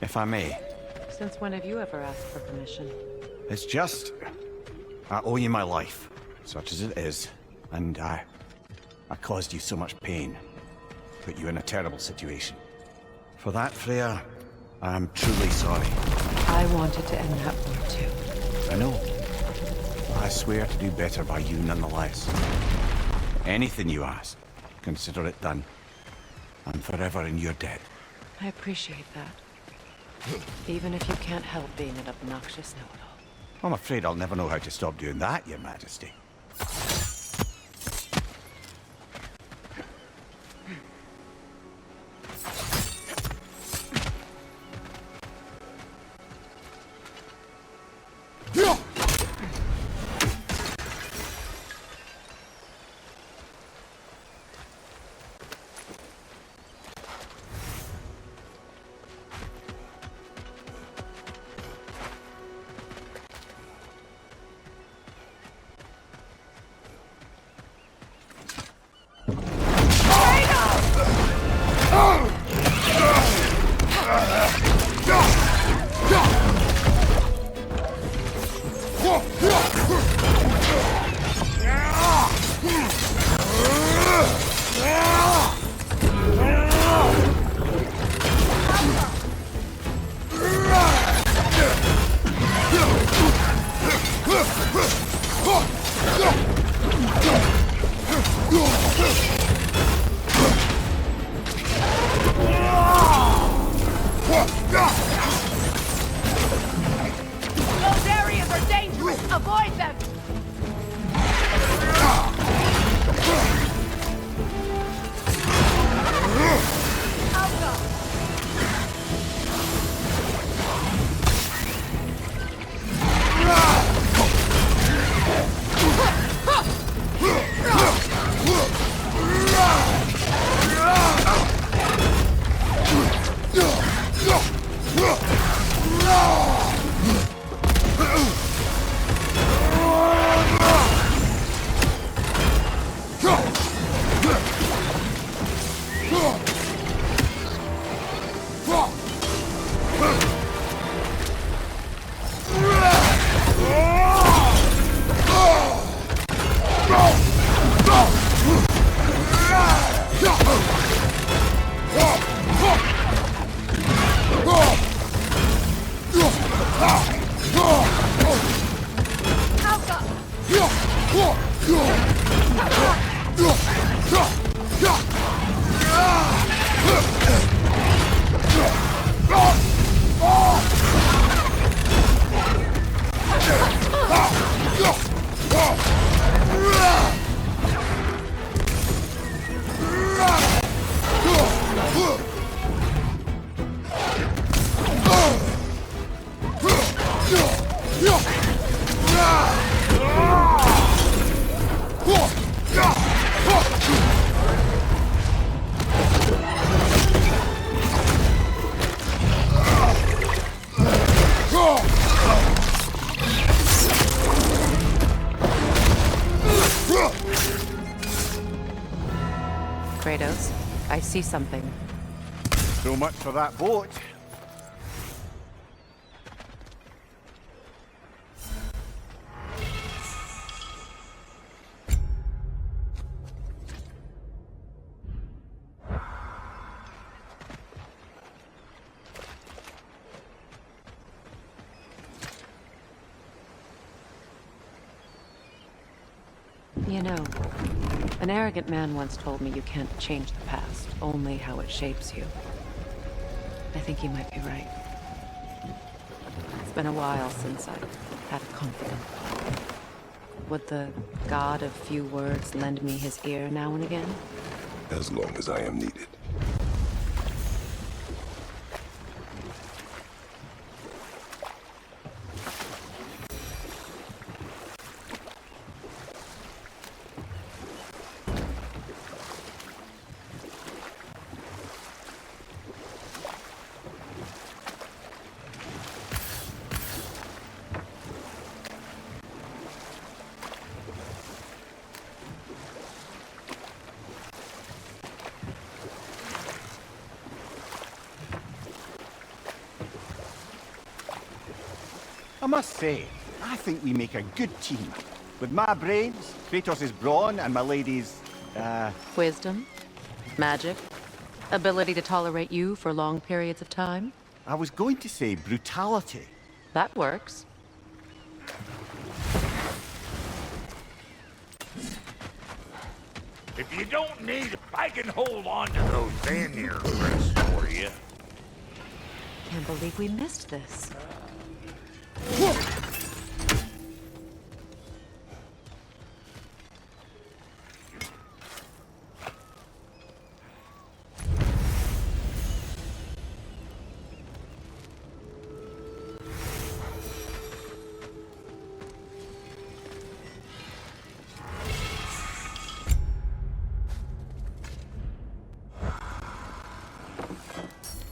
If I may. Since when have you ever asked for permission? It's just... I owe you my life, such as it is. And I caused you so much pain. Put you in a terrible situation. For that, Freya, I'm truly sorry. I wanted to end that war too. I know. I swear to do better by you nonetheless. Anything you ask, consider it done. I'm forever in your debt. I appreciate that. Even if you can't help being an obnoxious know-it-all. I'm afraid I'll never know how to stop doing that, Your Majesty. see something. So much for that boat. You know, an arrogant man once told me you can't change the past, only how it shapes you. I think he might be right. It's been a while since I've had a confidant. Would the god of few words lend me his ear now and again? As long as I am needed. I must say, I think we make a good team. With my brains, Kratos' brawn, and my lady's, Wisdom? Magic? Ability to tolerate you for long periods of time? I was going to say brutality. That works. If you don't need it, I can hold on to those Vanir crests for you. Can't believe we missed this.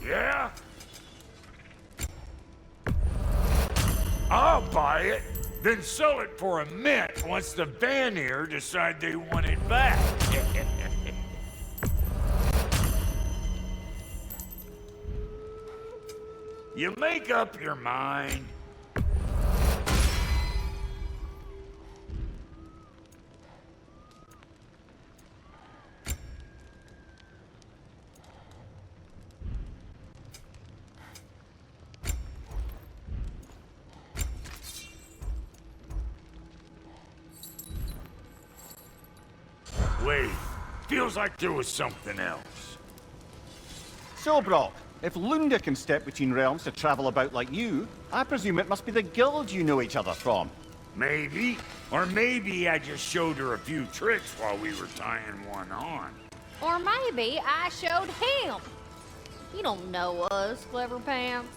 Yeah? I'll buy it, then sell it for a mint once the Vanir decide they want it back. You make up your mind. Wait, feels like there was something else. So, Brock, if Lunda can step between realms to travel about like you, I presume it must be the guild you know each other from. Maybe. Or maybe I just showed her a few tricks while we were tying one on. Or maybe I showed him. You don't know us, Clever Pants.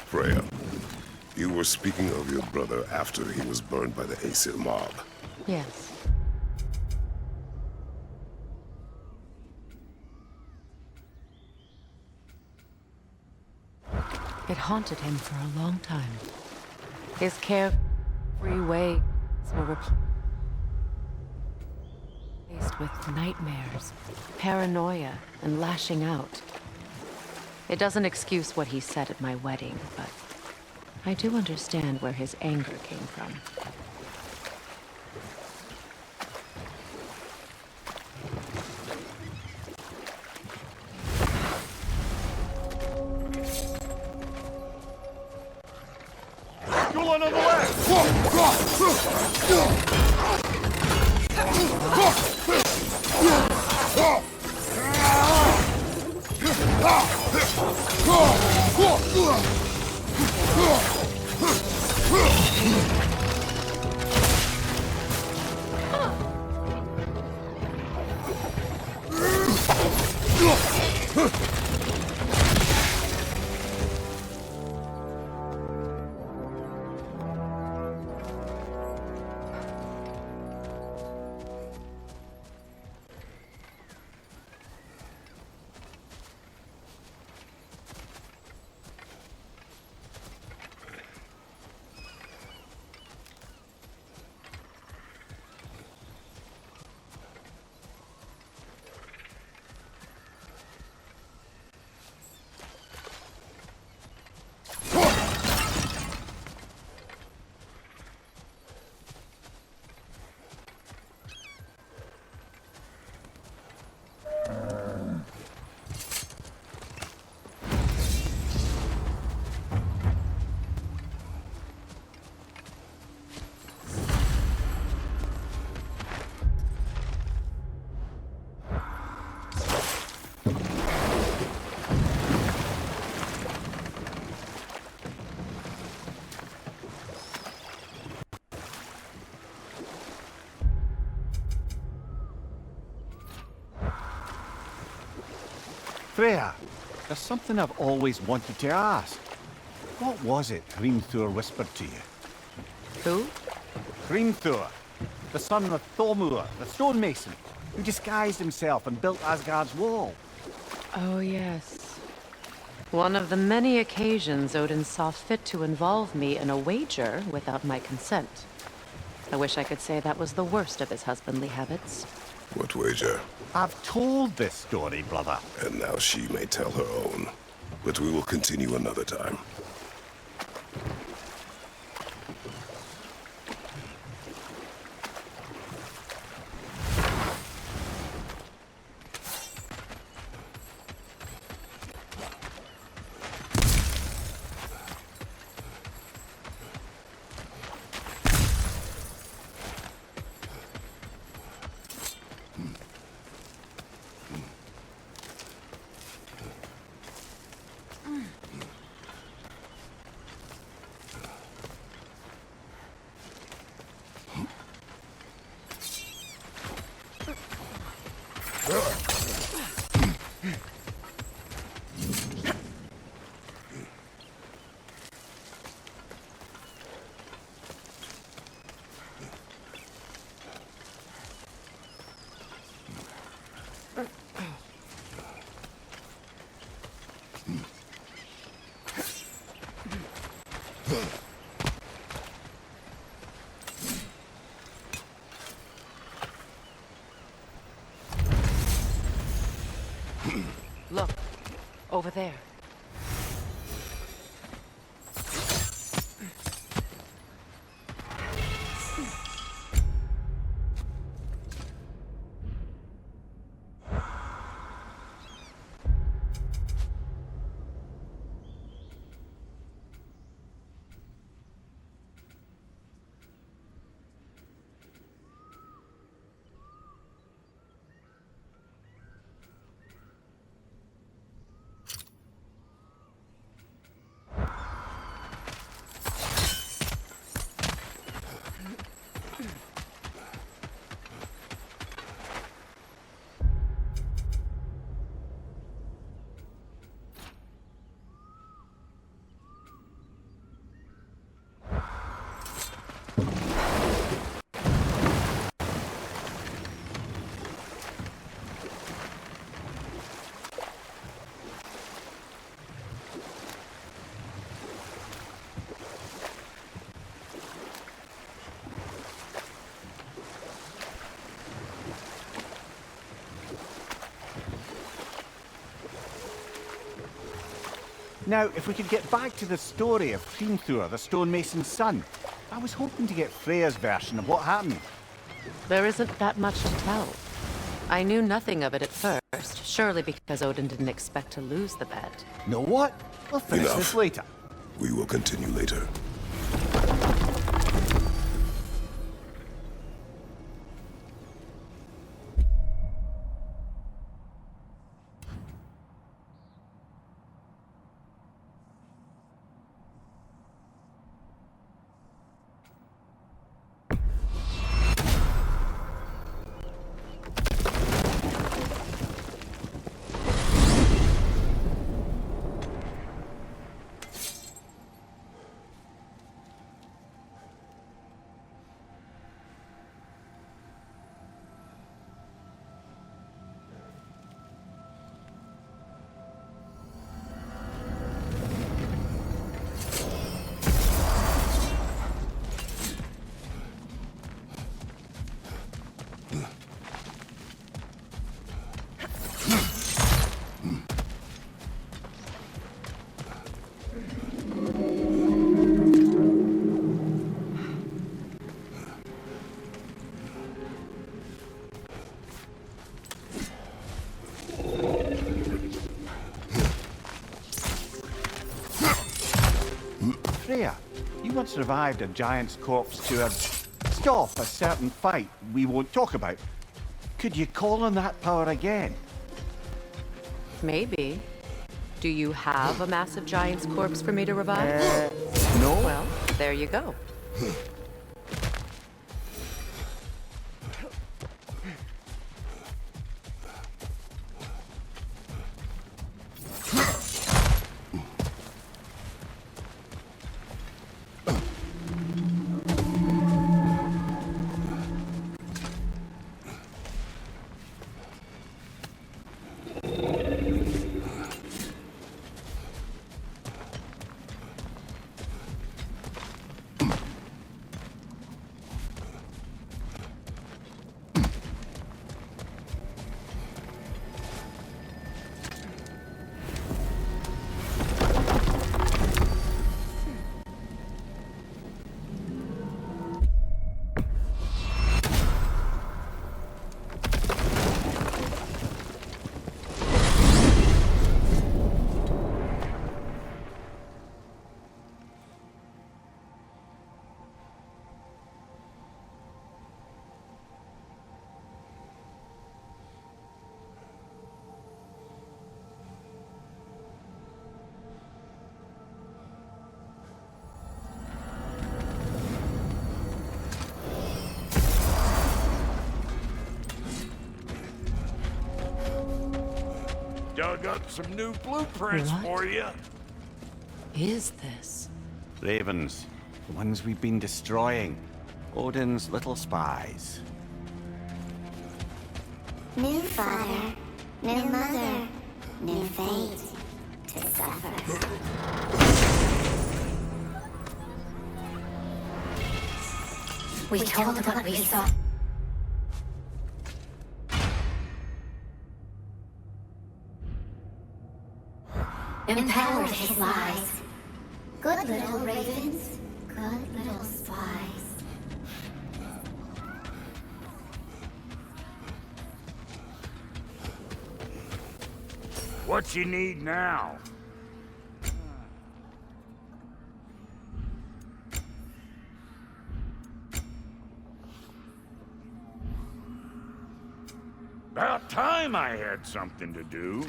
Freya, you were speaking of your brother after he was burned by the Aesir mob. Yes. It haunted him for a long time. His carefree ways were replaced with nightmares, paranoia, and lashing out. It doesn't excuse what he said at my wedding, but I do understand where his anger came from. Go on the left! Freya, there's something I've always wanted to ask. What was it Hrimthur whispered to you? Who? Hrimthur, the son of Thormur, the stonemason, who disguised himself and built Asgard's wall. Oh, yes. One of the many occasions Odin saw fit to involve me in a wager without my consent. I wish I could say that was the worst of his husbandly habits. What wager? I've told this story, brother. And now she may tell her own. But we will continue another time. Look, over there. Now, if we could get back to the story of Hrimthur, the stonemason's son. I was hoping to get Freya's version of what happened. There isn't that much to tell. I knew nothing of it at first, surely because Odin didn't expect to lose the bet. Know what? We'll finish Enough. this later. We will continue later. Freya, you once revived a giant's corpse to stop a certain fight we won't talk about. Could you call on that power again? Maybe. Do you have a massive giant's corpse for me to revive? No. Well, there you go. Dug up some new blueprints What? for you. Is this? Ravens, the ones we've been destroying. Odin's little spies. New father, new mother, new fate to suffer. We told him what we saw. Empowered his lies. Good little ravens, good little spies. What you need now? About time I had something to do.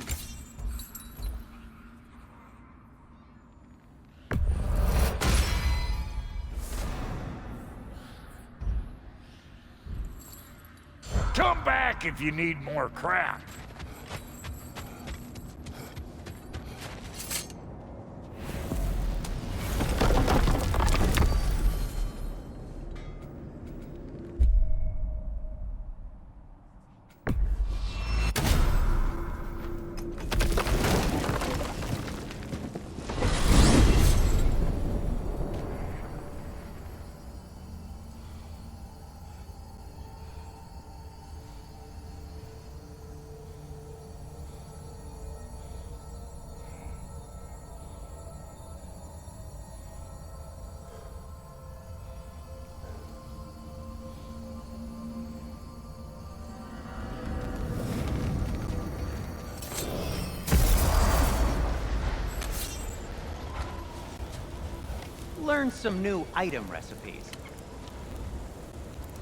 Come back if you need more crap. Learn some new item recipes.